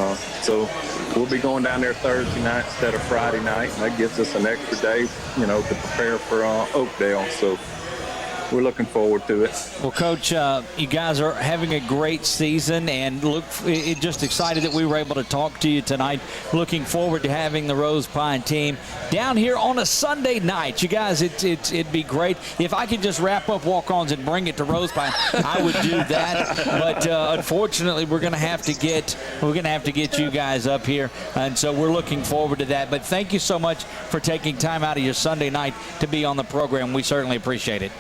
so we'll be going down there Thursday night instead of Friday night, and that gives us an extra day, to prepare for Oakdale. So we're looking forward to it. Well, Coach, you guys are having a great season, and just excited that we were able to talk to you tonight. Looking forward to having the Rose Pine team down here on a Sunday night. You guys, it'd be great if I could just wrap up walk-ons and bring it to Rose Pine. I would do that, but unfortunately, we're going to have to get you guys up here, and so we're looking forward to that. But thank you so much for taking time out of your Sunday night to be on the program. We certainly appreciate it.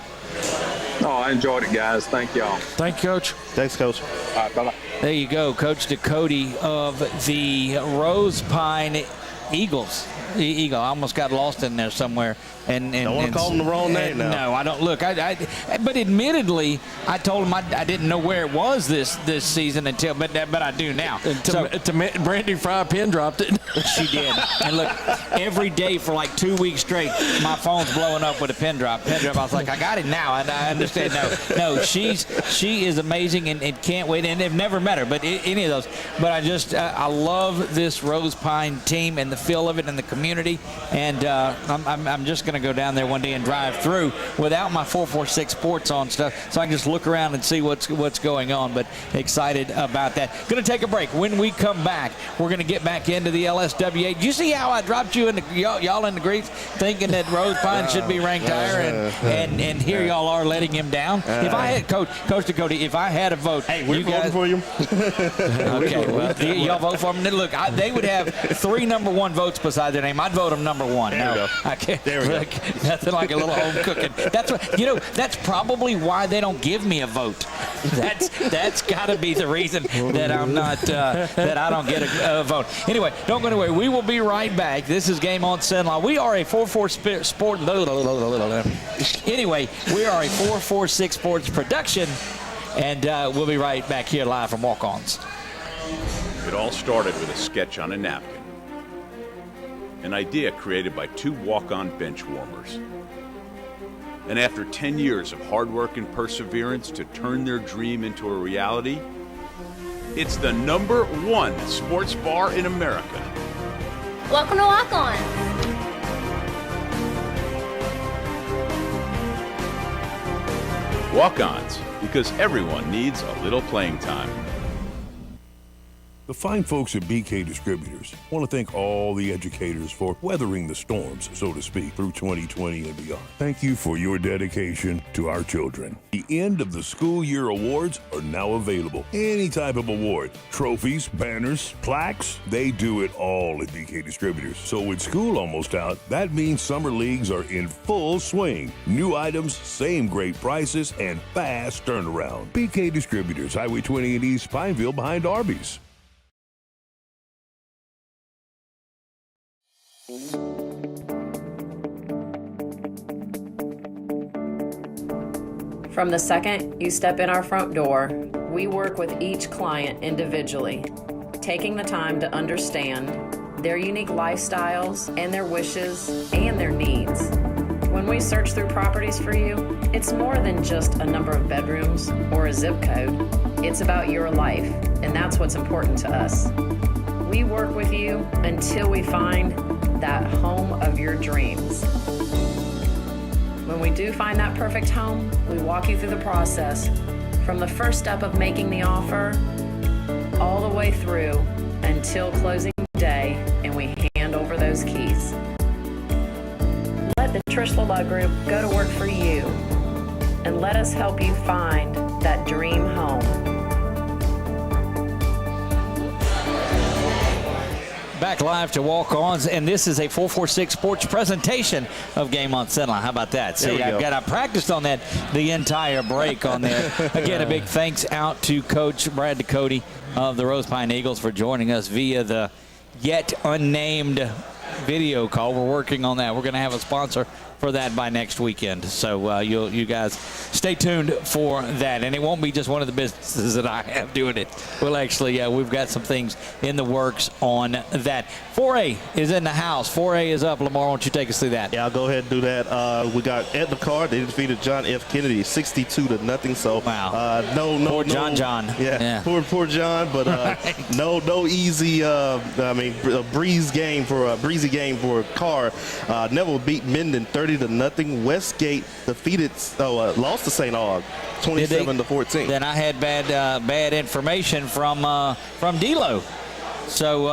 Oh, I enjoyed it, guys. Thank y'all. Thank you, Coach. Thanks, Coach. All right, bye-bye. There you go, Coach Ducote of the Rose Pine Eagles. I almost got lost in there somewhere. And don't want to call him the wrong name now. No, I don't. Look, but admittedly, I told him I didn't know where it was this season until, but I do now. Brandy Fry pin dropped it. She did. And look, every day for like 2 weeks straight, my phone's blowing up with a pin drop. I was like, I got it now, and I understand. No, she is amazing and can't wait. And I've never met her, but any of those. But I love this Rose Pine team and the feel of it and the community. And I'm just going to go down there one day and drive through without my 446 sports on stuff, so I can just look around and see what's going on. But excited about that. Going to take a break. When we come back, we're going to get back into the LSWA. Do you see how I dropped you y'all in the grease, thinking that Rose Pine should be ranked higher, and here y'all are letting him down? If I had Coach Ducote, if I had a vote, hey, we're voting for you. Okay, well, y'all vote for him. Look, they would have 3 number 1 votes beside their name. I'd vote them number 1. There we go. I can't. There we go. Nothing like a little home cooking. That's what that's probably why they don't give me a vote. That's got to be the reason that I'm not that I don't get a vote. Anyway, don't go anywhere. We will be right back. This is Game on CENLA. We are a 4-4 sport. Anyway, we are a 446 Sports production, and we'll be right back here live from Walk-Ons. It all started with a sketch on a napkin. An idea created by 2 walk-on bench warmers. And after 10 years of hard work and perseverance to turn their dream into a reality, it's the #1 sports bar in America. Welcome to Walk On. Walk-ons, because everyone needs a little playing time. The fine folks at BK Distributors want to thank all the educators for weathering the storms, so to speak, through 2020 and beyond. Thank you for your dedication to our children. The end of the school year awards are now available. Any type of award, trophies, banners, plaques, they do it all at BK Distributors. So with school almost out, that means summer leagues are in full swing. New items, same great prices, and fast turnaround. BK Distributors, Highway 20 in East Pineville behind Arby's. From the second you step in our front door, we work with each client individually, taking the time to understand their unique lifestyles and their wishes and their needs. When we search through properties for you, it's more than just a number of bedrooms or a zip code. It's about your life, and that's what's important to us. We work with you until we find that home of your dreams. When we do find that perfect home, we walk you through the process from the first step of making the offer all the way through until closing day, and we hand over those keys. Let the Trish LaLa Group go to work for you, and let us help you find that dream home. Back live to walk-ons, and this is a 446 Sports presentation of Game on CENLA. How about that? See, I practiced on that the entire break on there. Again, a big thanks out to Coach Brad Ducote of the Rose Pine Eagles for joining us via the yet unnamed video call. We're working on that. We're going to have a sponsor for that by next weekend. So you guys stay tuned for that. And it won't be just one of the businesses that I have doing it. We'll actually, we've got some things in the works on that. 4A is in the house. 4A is up. LaMar, why don't you take us through that? Yeah, I'll go ahead and do that. We got at the card. They defeated John F. Kennedy 62-0. So wow. Poor John. Yeah. Poor John. But no easy. A breezy game for Carr. Neville beat Minden 30-0. Westgate lost to St. Aug 27-14. Then I had bad information from D'Lo. So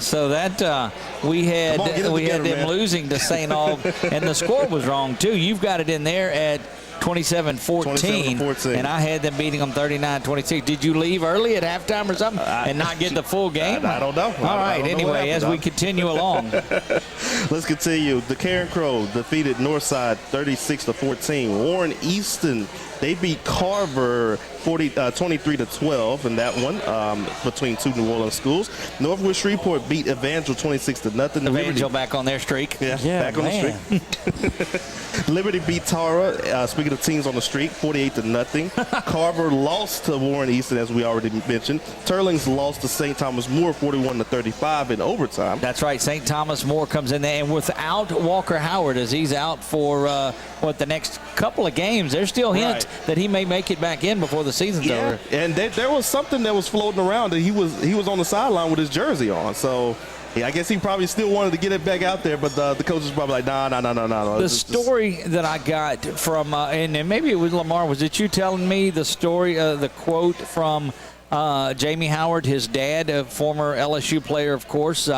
so that we had them losing to St. Aug, and the score was wrong too. You've got it in there at 27-14, and I had them beating them 39-26. Did you leave early at halftime or something and not get the full game? I don't know. All right. Anyway, as we continue along. Let's continue. The Karen Crow defeated Northside 36-14. Warren Easton, they beat Carver 23-12 in that one between two New Orleans schools. Northwood Shreveport beat Evangel 26-0. Evangel back on their streak. Yeah, back on the streak. Liberty beat Tara, speaking of teams on the streak, 48-0. Carver lost to Warren Easton, as we already mentioned. Turlings lost to St. Thomas More 41-35 in overtime. That's right. St. Thomas More comes in there, and without Walker Howard, as he's out for the next couple of games, there's still hints that he may make it back in before the season's over. And there was something that was floating around that he was on the sideline with his jersey on. So I guess he probably still wanted to get it back out there, but the coach was probably like, no. The story that I got from, and maybe it was LaMar, was it you telling me the story, the quote from Jamie Howard, his dad, a former LSU player, of course,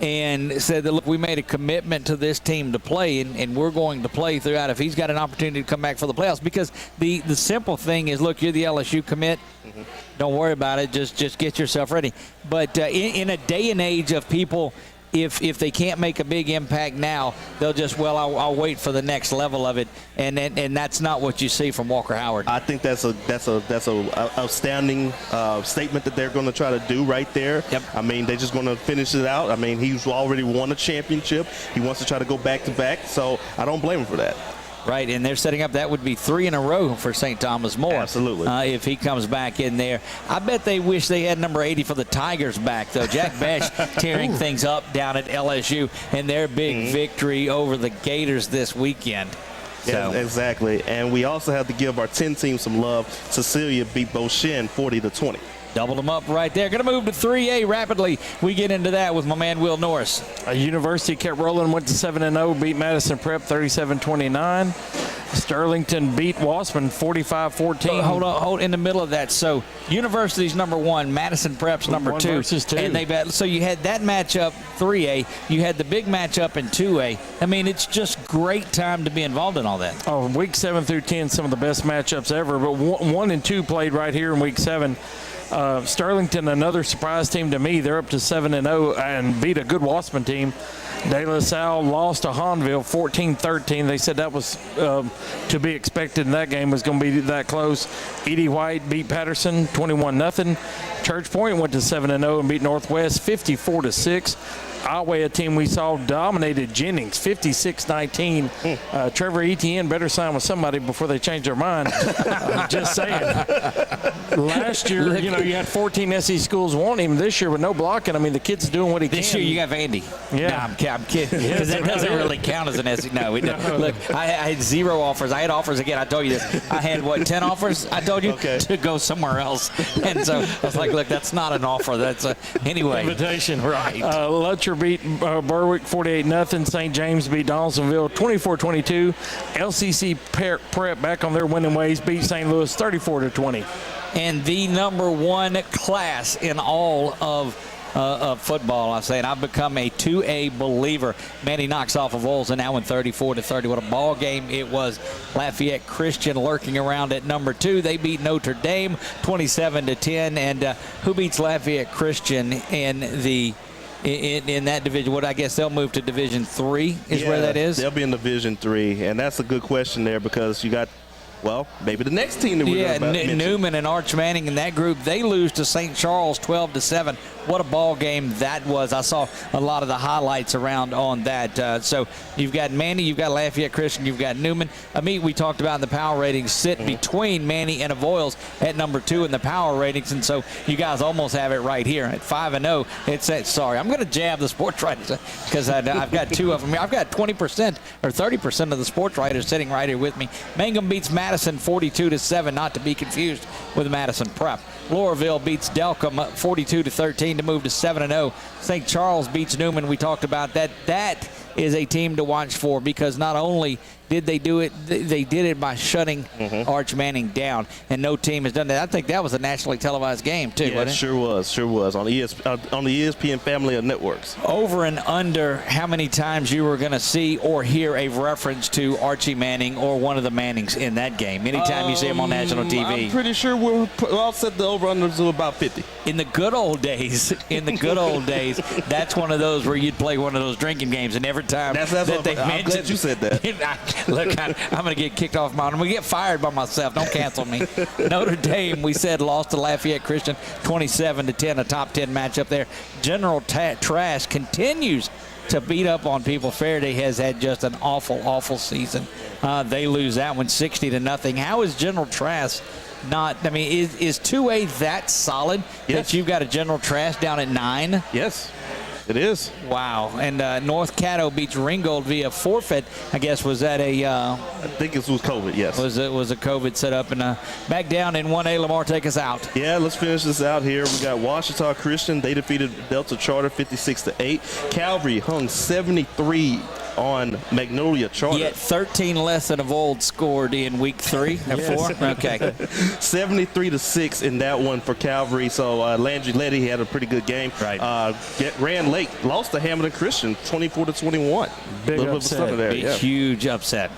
and said that, look, we made a commitment to this team to play, and we're going to play throughout if he's got an opportunity to come back for the playoffs. Because the simple thing is, look, you're the LSU commit. Mm-hmm. Don't worry about it. Just get yourself ready. But in a day and age of people, if they can't make a big impact now, they'll just, I'll wait for the next level of it, and that's not what you see from Walker Howard. I think that's a outstanding statement that they're going to try to do right there. Yep. I mean, they're just going to finish it out. I mean, he's already won a championship. He wants to try to go back to back, so I don't blame him for that. Right, and they're setting up, that would be 3 in a row for St. Thomas More. Absolutely. If he comes back in there. I bet they wish they had number 80 for the Tigers back, though. Jack Besh tearing things up down at LSU in their big victory over the Gators this weekend. Yeah, So. exactly. And we also have to give our 10 team some love. Cecilia beat Beauchene 40-20. Doubled them up right there. Going to move to 3A rapidly. We get into that with my man Will Norris. University kept rolling, went to 7-0, beat Madison Prep 37-29. Sterlington beat Wassman 45-14. Hold in the middle of that. So University's number 1, Madison Prep's number 2. Versus 2. And so you had that matchup 3A. You had the big matchup in 2A. I mean, it's just great time to be involved in all that. Oh, week 7 through 10, some of the best matchups ever. But 1 and 2 played right here in week 7. Sterlington, another surprise team to me. They're up to 7-0 and beat a good Wassman team. De La Salle lost to Hahnville 14-13. They said that was to be expected, and that game was going to be that close. Edie White beat Patterson 21-0. Church Point went to 7-0 and beat Northwest 54-6. Otway, a team we saw, dominated Jennings 56-19. Trevor Etienne better sign with somebody before they change their mind. Just saying. Last year, you had 14 SE schools wanting him. This year with no blocking, I mean, the kid's doing what he can. This year you got Vandy. Yeah. No, I'm kidding. Because that doesn't really count as an SE. No, we don't. Look, I had 0 offers. I had offers again. I told you this. I had, 10 offers? I told you to go somewhere else. And so I was like, look, that's not an offer. That's anyway. Invitation. Right. Lutcher beat Berwick 48-0. St. James beat Donaldsonville 24-22. LCC Prep back on their winning ways, beat St. Louis 34-20. And the number 1 class in all of football, I say, and I've become a 2A believer. Manny knocks off of Olsen now in 34-30. What a ball game it was. Lafayette Christian lurking around at number 2. They beat Notre Dame 27-10. And who beats Lafayette Christian in that division? What I guess they'll move to Division 3 is where that is? They'll be in Division 3, and that's a good question there because you got, maybe the next team that we're going to Newman and Arch Manning in that group, they lose to St. Charles 12-7. What a ball game that was. I saw a lot of the highlights around on that. So you've got Manny, you've got Lafayette Christian, you've got Newman. Amit, we talked about in the power ratings, sit between Manny and Avoyles at number 2 in the power ratings. And so you guys almost have it right here at 5-0. Sorry, I'm going to jab the sports writers because I've got 2 of them. I've got 20% or 30% of the sports writers sitting right here with me. Mangum beats Madison 42-7, not to be confused with Madison Prep. Loreauville beats Delcom 42-13 to move to 7-0. St. Charles beats Newman. We talked about that. That is a team to watch for because not only did they do it, they did it by shutting Arch Manning down, and no team has done that. I think that was a nationally televised game too, wasn't it? Sure was on the ESPN family of networks. Over and under how many times you were going to see or hear a reference to Archie Manning or one of the Mannings in that game. Anytime you see him on national TV. I'm pretty sure I'll set the over-under to about 50. In the good old days, that's one of those where you'd play one of those drinking games, and every time I'm glad you said that. Look, I'm going to get kicked off my own. I'm going to get fired by myself. Don't cancel me. Notre Dame, we said, lost to Lafayette Christian 27-10, a top 10 matchup there. General Trash continues to beat up on people. Faraday has had just an awful season. They lose that one 60-0. How is General Trash not? I mean, is 2A that solid that you've got a General Trash down at 9? Yes. It is. Wow. And North Caddo beats Ringgold via forfeit. I guess was that I think it was COVID, yes. Was a COVID setup. And back down in 1A, LaMar, take us out. Yeah, let's finish this out here. We got Ouachita Christian. They defeated Delta Charter 56-8. Calvary hung 73 on Magnolia Charter. Yet 13 less than of old scored in week 3 or 4. Okay. 73-6 in that one for Calvary. So Landry Letty had a pretty good game. Right. Rand Lake lost to Hamilton Christian 24-21. Big upset. There. Big, huge upset.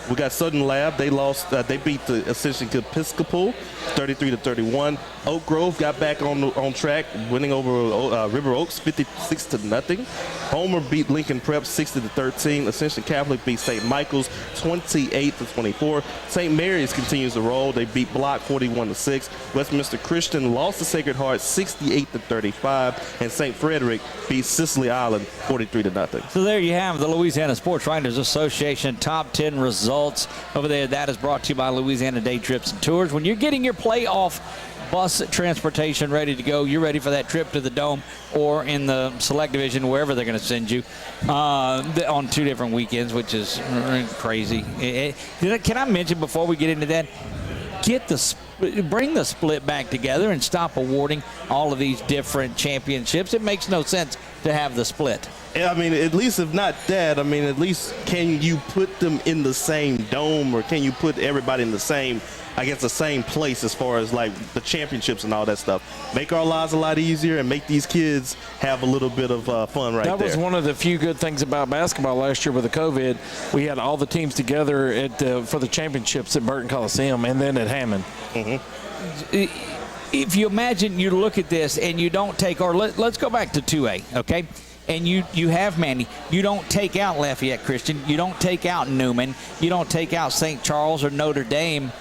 We got Southern Lab. They lost. They beat the Ascension Episcopal 33-31. Oak Grove got back on track, winning over River Oaks 56-0. Homer beat Lincoln Prep 60-13. Ascension Catholic beat St. Michael's 28-24. St. Mary's continues to roll. They beat Block 41-6. Westminster Christian lost to Sacred Heart 68-35, and St. Frederick beat Sicily Island 43-0. So there you have the Louisiana Sports Writers Association top 10 results over there. That is brought to you by Louisiana Day Trips and Tours. When you're getting your playoff bus transportation ready to go. You're ready for that trip to the Dome or in the Select Division, wherever they're going to send you on 2 different weekends, which is crazy. Can I mention before we get into that, bring the split back together and stop awarding all of these different championships. It makes no sense to have the split. I mean, at least if not that, I mean, at least can you put them in the same dome, or can you put everybody in the same, I guess, the same place as far as like the championships and all that stuff? Make our lives a lot easier and make these kids have a little bit of fun right there. That was one of the few good things about basketball last year with the COVID. We had all the teams together for the championships at Burton Coliseum and then at Hammond. If you imagine, you look at this and you don't take, or let's go back to 2A, okay? And you have Manny. You don't take out Lafayette Christian. You don't take out Newman. You don't take out St. Charles or Notre Dame.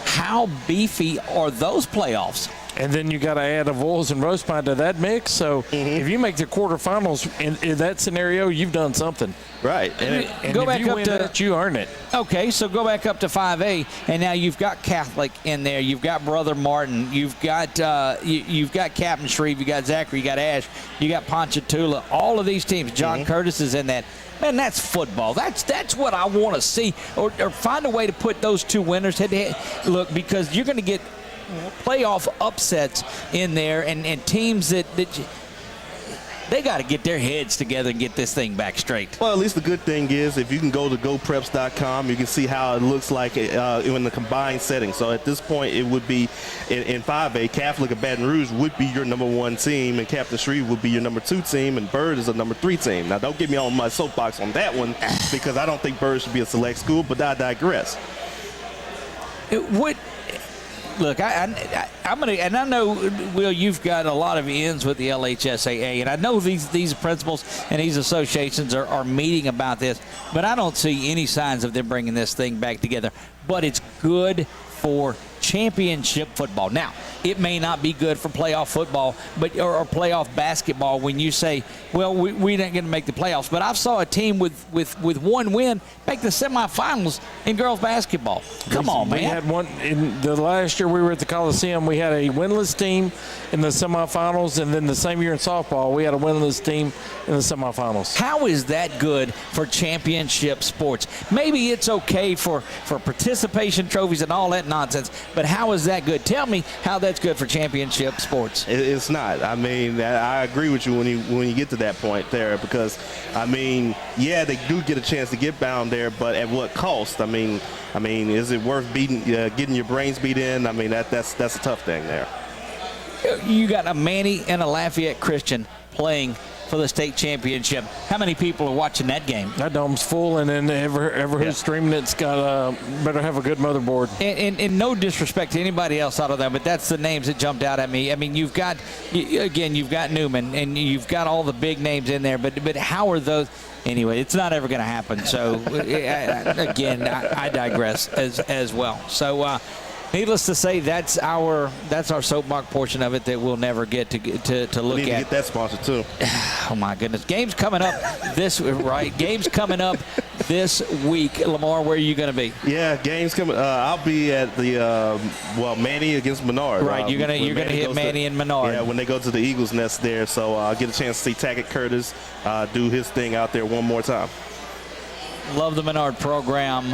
How beefy are those playoffs? And then you got to add a Vols and Rose Pine to that mix. So if you make the quarterfinals in that scenario, you've done something. Right. And go back up to that, you earn it. Okay, so go back up to 5A, and now you've got Catholic in there. You've got Brother Martin. You've got you've got Captain Shreve. You got Zachary. You got Ash. You got Ponchatoula. All of these teams. John Curtis is in that. Man, that's football. That's what I want to see. Or find a way to put those 2 winners head to head. Look, because you're going to get playoff upsets in there, and teams that they got to get their heads together and get this thing back straight. Well, at least the good thing is if you can go to gopreps.com, you can see how it looks like in the combined setting. So at this point, it would be in 5A, Catholic of Baton Rouge would be your number 1 team, and Captain Shreve would be your number 2 team, and Byrd is a number 3 team. Now, don't get me on my soapbox on that one, because I don't think Byrd should be a select school, but I digress. Look, I'm gonna, and I know, Will, you've got a lot of ends with the LHSAA, and I know these principals and these associations are meeting about this, but I don't see any signs of them bringing this thing back together. But it's good for championship football. Now, it may not be good for playoff football, or playoff basketball when you say, well, we didn't get to make the playoffs. But I saw a team with 1 win make the semifinals in girls basketball. Come on, man. We had one in the last year we were at the Coliseum. We had a winless team in the semifinals, and then the same year in softball, we had a winless team in the semifinals. How is that good for championship sports? Maybe it's okay for participation trophies and all that nonsense, but how is that good? Tell me how that's good for championship sports. It's not. I mean, I agree with you when you get to that point there, because, I mean, yeah, they do get a chance to get bound there, but at what cost? I mean, is it worth getting your brains beat in? I mean, that's a tough thing there. You got a Manny and a Lafayette Christian playing for the state championship. How many people are watching that game? That dome's full, and then ever who's streaming it's got better have a good motherboard. And no disrespect to anybody else out of that, but that's the names that jumped out at me. I mean, you've got Newman, and you've got all the big names in there, but how are those? Anyway, it's not ever going to happen. So, again, I digress as well. So, needless to say, that's our soapbox portion of it that we'll never get to look at. We need to get that sponsor too. Oh my goodness! Games coming up Games coming up this week. LaMar, where are you going to be? Yeah, games coming. I'll be at the Manny against Menard. Right, you're gonna hit Manny and Menard. Yeah, when they go to the Eagles Nest there, so I'll get a chance to see Tackett Curtis do his thing out there one more time. Love the Menard program.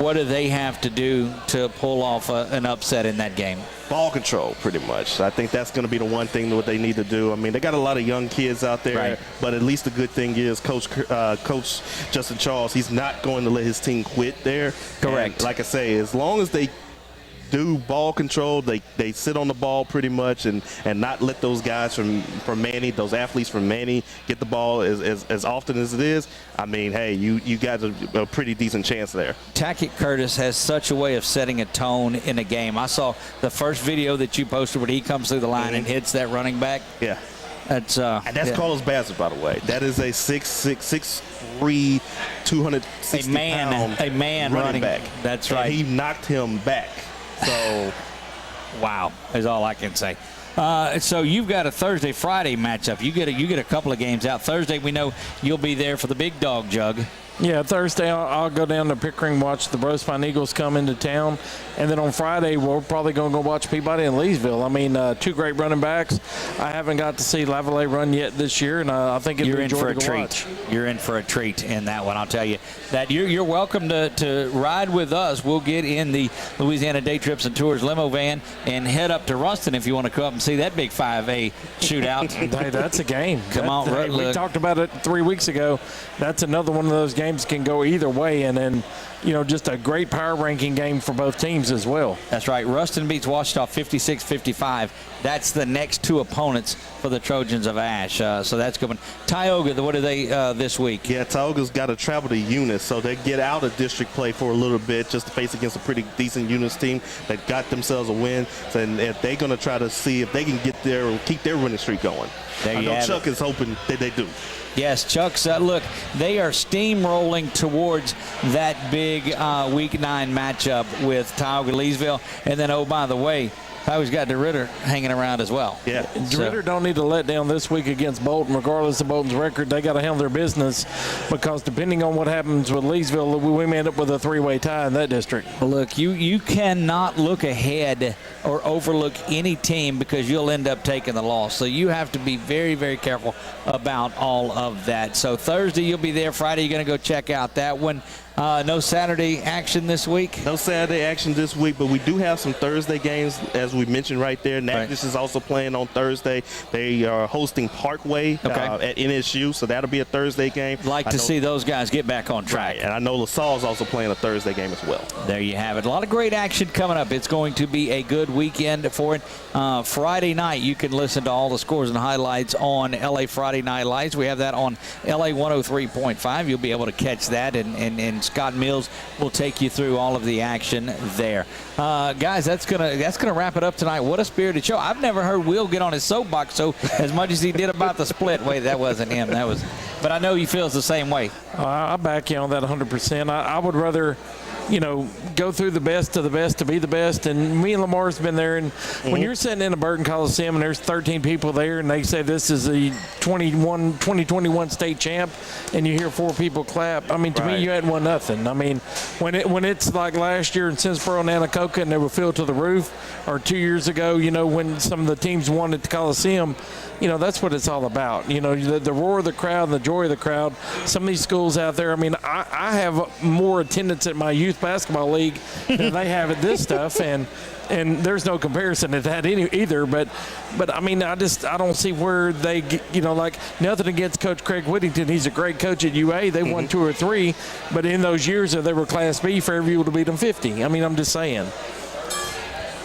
What do they have to do to pull off an upset in that game? Ball control, pretty much. I think that's going to be the one thing what they need to do. I mean, they got a lot of young kids out there, right, but at least the good thing is Coach Justin Charles, he's not going to let his team quit there. Correct. And like I say, as long as they do ball control, they sit on the ball pretty much and not let those guys from Manny, those athletes from Manny, get the ball as often as it is. I mean, hey, you got a pretty decent chance there. Tackett Curtis has such a way of setting a tone in a game. I saw the first video that you posted where he comes through the line and hits that running back. Yeah. And that's Carlos Bassett, by the way. That is a 6'3", 260 pound running back. That's right. And he knocked him back. So, wow, is all I can say. So you've got a Thursday-Friday matchup. You get a couple of games out. Thursday, we know you'll be there for the Big Dog Jug. Yeah, Thursday I'll go down to Pickering, watch the Brosepine Eagles come into town. And then on Friday, we're probably going to go watch Peabody and Leesville. I mean, two great running backs. I haven't got to see Lavallee run yet this year, and I think it'll be enjoyable to watch. You're in for a treat in that one, I'll tell you. That you're welcome to ride with us. We'll get in the Louisiana Day Trips and Tours limo van and head up to Ruston if you want to come up and see that big 5A shootout. Hey, that's a game. Come on, we talked about it 3 weeks ago. That's another one of those games can go either way, and then just a great power ranking game for both teams as well. That's right. Ruston beats Ouachita 56-55. That's the next two opponents for the Trojans of Ash. So that's good one. Tioga, what are they this week? Yeah, Tioga's got to travel to Eunice, so they get out of district play for a little bit just to face against a pretty decent Eunice team that got themselves a win. And if they're going to try to see if they can get there or keep their winning streak going. I know Chuck is hoping that they do. Yes, Chuck's, look, they are steamrolling towards that big Week 9 matchup with Tioga-Leesville. And then, oh, by the way, Tioga's got DeRitter hanging around as well. Yeah. DeRitter don't need to let down this week against Bolton. Regardless of Bolton's record, they got to handle their business because depending on what happens with Leesville, we may end up with a three-way tie in that district. Look, you cannot look ahead or overlook any team because you'll end up taking the loss. So you have to be very, very careful about all of that. So Thursday you'll be there. Friday you're going to go check out that one. No Saturday action this week? No Saturday action this week, but we do have some Thursday games, as we mentioned right there. Natchez is also playing on Thursday. They are hosting Parkway at NSU, so that'll be a Thursday game. Like to see those guys get back on track. Right, and I know LaSalle is also playing a Thursday game as well. There you have it. A lot of great action coming up. It's going to be a good weekend for it. Friday night, you can listen to all the scores and highlights on LA Friday Night Lights. We have that on LA 103.5. You'll be able to catch that, and Scott Mills will take you through all of the action there. Guys, that's gonna wrap it up tonight. What a spirited show. I've never heard Will get on his soapbox so as much as he did about the split. Wait, that wasn't him. That was, but I know he feels the same way. I back you on that 100%. I would rather go through the best of the best to be the best. And me and LaMar's been there. And when you're sitting in a Burton Coliseum and there's 13 people there and they say this is the 2021 state champ and you hear 4 people clap, I mean, to me, you hadn't won nothing. I mean, when it's like last year in Simsboro and Anacoca and they were filled to the roof, or 2 years ago, when some of the teams won at the Coliseum, that's what it's all about. The roar of the crowd and the joy of the crowd. Some of these schools out there, I mean, I have more attendance at my youth basketball league than they have at this stuff, and there's no comparison to that either. But I mean, I don't see where they like, nothing against Coach Craig Whittington. He's a great coach at UA. They won 2 or 3, but in those years that they were Class B, Fairview would have beat them 50. I mean, I'm just saying.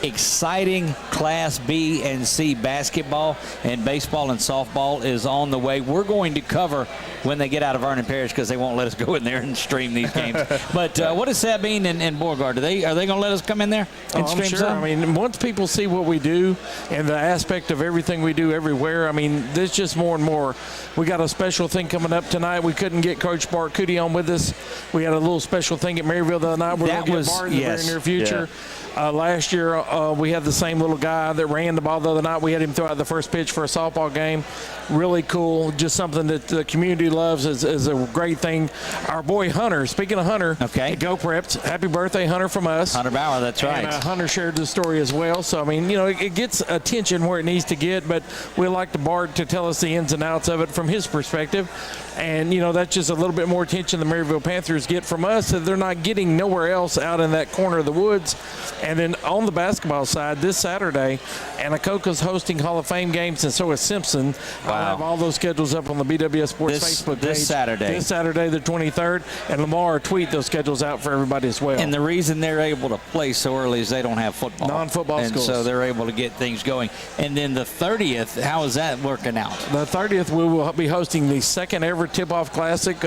Exciting Class B and C basketball and baseball and softball is on the way. We're going to cover when they get out of Vernon Parish because they won't let us go in there and stream these games. But what does Sabine and Beauregard? Are they going to let us come in there and stream some? I mean, once people see what we do and the aspect of everything we do everywhere, I mean, there's just more and more. We got a special thing coming up tonight. We couldn't get Coach Bart Cootie on with us. We had a little special thing at Maryville the other night. We're going to get Bart in the very near future. Yeah. Last year, we had the same little guy that ran the ball the other night. We had him throw out the first pitch for a softball game. Really cool. Just something that the community loves is a great thing. Our boy Hunter, speaking of Hunter, Go Preps, happy birthday, Hunter, from us. Hunter Bauer, that's right. And Hunter shared the story as well. So, I mean, it gets attention where it needs to get, but we like the Bart to tell us the ins and outs of it from his perspective. And, that's just a little bit more attention the Maryville Panthers get from us that they're not getting nowhere else out in that corner of the woods. And then on the basketball side, this Saturday, Anacoca's hosting Hall of Fame games, and so is Simpson. Wow. I'll have all those schedules up on the BWS Sports Facebook page. This Saturday, the 23rd. And LaMar tweet those schedules out for everybody as well. And the reason they're able to play so early is they don't have football. Non-football schools. And so they're able to get things going. And then the 30th, how is that working out? The 30th, we will be hosting the second ever Tip-Off Classic.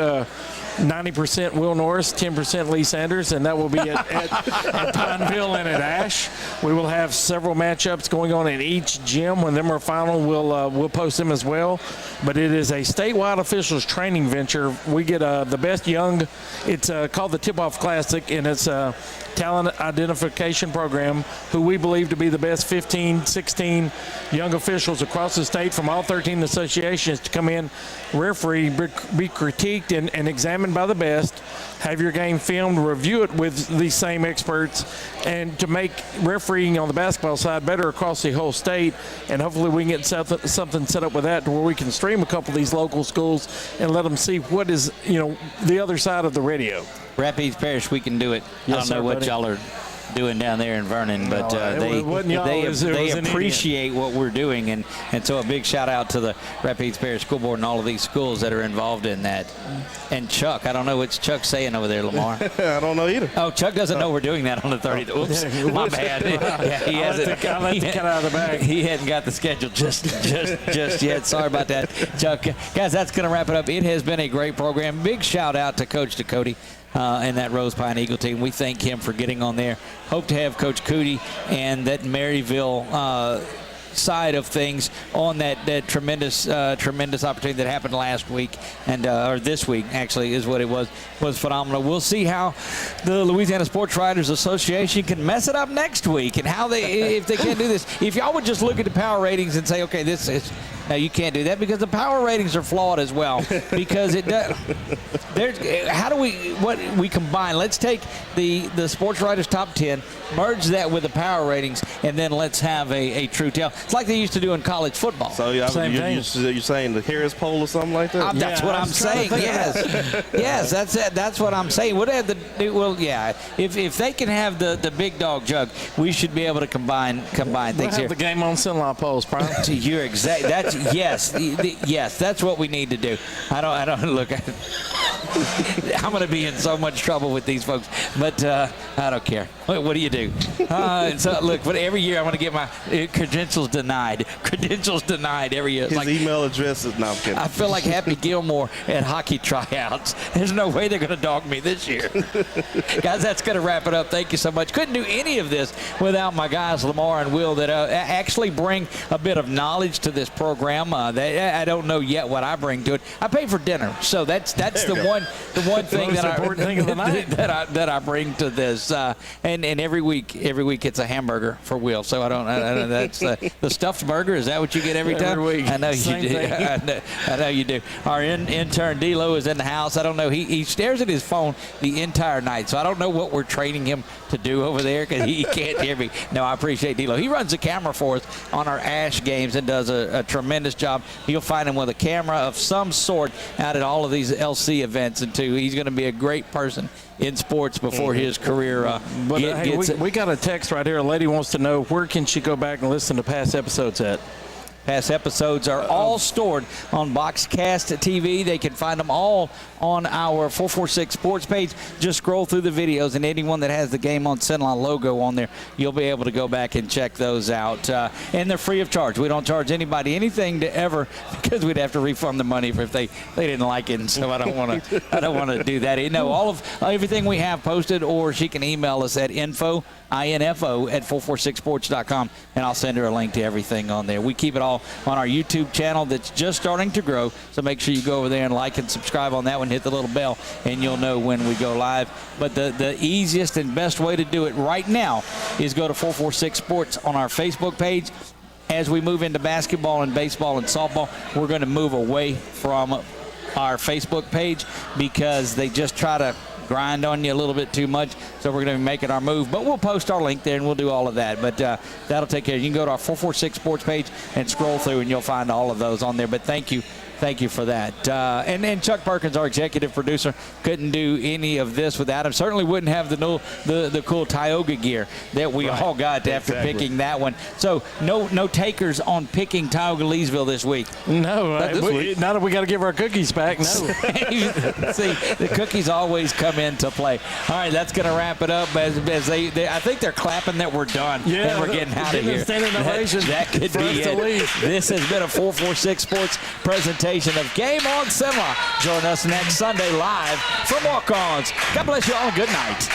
90% Will Norris, 10% Lee Sanders, and that will be at Pineville and at Ash. We will have several matchups going on in each gym. When them are final, we'll post them as well. But it is a statewide officials training venture. We get the best young. It's called the Tip-Off Classic, and it's talent identification program, who we believe to be the best 15, 16 young officials across the state from all 13 associations to come in, referee, be critiqued and examined by the best, have your game filmed, review it with these same experts, and to make refereeing on the basketball side better across the whole state. And hopefully we can get something set up with that to where we can stream a couple of these local schools and let them see what is, the other side of the radio. Rapides Parish, we can do it. Yes, I don't know what y'all are doing down there in Vernon, but they appreciate what we're doing, and so a big shout out to the Rapides Parish School Board and all of these schools that are involved in that. And Chuck, I don't know what's Chuck saying over there, LaMar. I don't know either. Oh, Chuck doesn't know we're doing that on the 30th. Oops, my bad. Yeah, he hasn't. I let the cat out of the bag. He hadn't got the schedule just yet. Sorry about that, Chuck. Guys, that's going to wrap it up. It has been a great program. Big shout out to Coach Ducote and that Rose Pine Eagle team. We thank him for getting on there. Hope to have Coach Cootie and that Maryville side of things on that tremendous opportunity that happened last week, and or this week actually is what it was phenomenal. We'll see how the Louisiana Sports Writers Association can mess it up next week, and how if they can't do this. If y'all would just look at the power ratings and say, okay, this is. No, you can't do that, because the power ratings are flawed as well. Because it does. How do we combine? Let's take the Sports Writers Top 10, merge that with the power ratings, and then let's have a true tell. It's like they used to do in college football. So you're saying the Harris poll or something like that? That's what I'm saying. Yes, that's it. That's what I'm saying. What have if they can have the big dog jug, we should be able to combine things here. The game on CENLA polls, Brian. You're exact. Yes, that's what we need to do. I don't look. I'm going to be in so much trouble with these folks, but I don't care. What do you do? So look, but every year I'm going to get my credentials denied. Credentials denied every year. His email address is not kidding. I feel like Happy Gilmore at hockey tryouts. There's no way they're going to dog me this year. Guys, that's going to wrap it up. Thank you so much. Couldn't do any of this without my guys LaMar and Will that actually bring a bit of knowledge to this program. I don't know yet what I bring to it. I pay for dinner, so that's the one thing that I bring to this. And every week it's a hamburger for Will. So I don't that's the stuffed burger. Is that what you get every time? Every week. I know you do. I know you do. Our intern D'Lo is in the house. I don't know. He stares at his phone the entire night, so I don't know what we're training him to do over there, because he can't hear me. No, I appreciate D'Lo. He runs the camera for us on our Ash games and does a tremendous job. You'll find him with a camera of some sort out at all of these LC events, and he's going to be a great person in sports before his career gets we got a text right here. A lady wants to know, where can she go back and listen to past episodes at? Past episodes are all stored on Boxcast TV. They can find them all on our 446 Sports page. Just scroll through the videos, and anyone that has the Game on CENLA logo on there, you'll be able to go back and check those out. And they're free of charge. We don't charge anybody anything to ever, because we'd have to refund the money if they didn't like it. And so I don't want to do that. No, everything we have posted, or she can email us at info at 446sports.com, and I'll send her a link to everything on there. We keep it all on our YouTube channel that's just starting to grow, so make sure you go over there and like and subscribe on that one. Hit the little bell, and you'll know when we go live. But the easiest and best way to do it right now is go to 446 Sports on our Facebook page. As we move into basketball and baseball and softball, we're going to move away from our Facebook page, because they just try to grind on you a little bit too much, so we're going to be making our move. But we'll post our link there, and we'll do all of that. But that'll take care of it. You can go to our 446 Sports page and scroll through, and you'll find all of those on there. But thank you for that. And Chuck Perkins, our executive producer, couldn't do any of this without him. Certainly wouldn't have the cool Tioga gear that we all got after picking that one. So no takers on picking Tioga Leesville this week. No, now that we got to give our cookies back. No. See, the cookies always come into play. All right, that's going to wrap it up. As they I think they're clapping that we're done, and we're getting out of here. That could be it. This has been a 446 Sports presentation of Game on CENLA. Join us next Sunday live from Walk-Ons. God bless you all. Good night.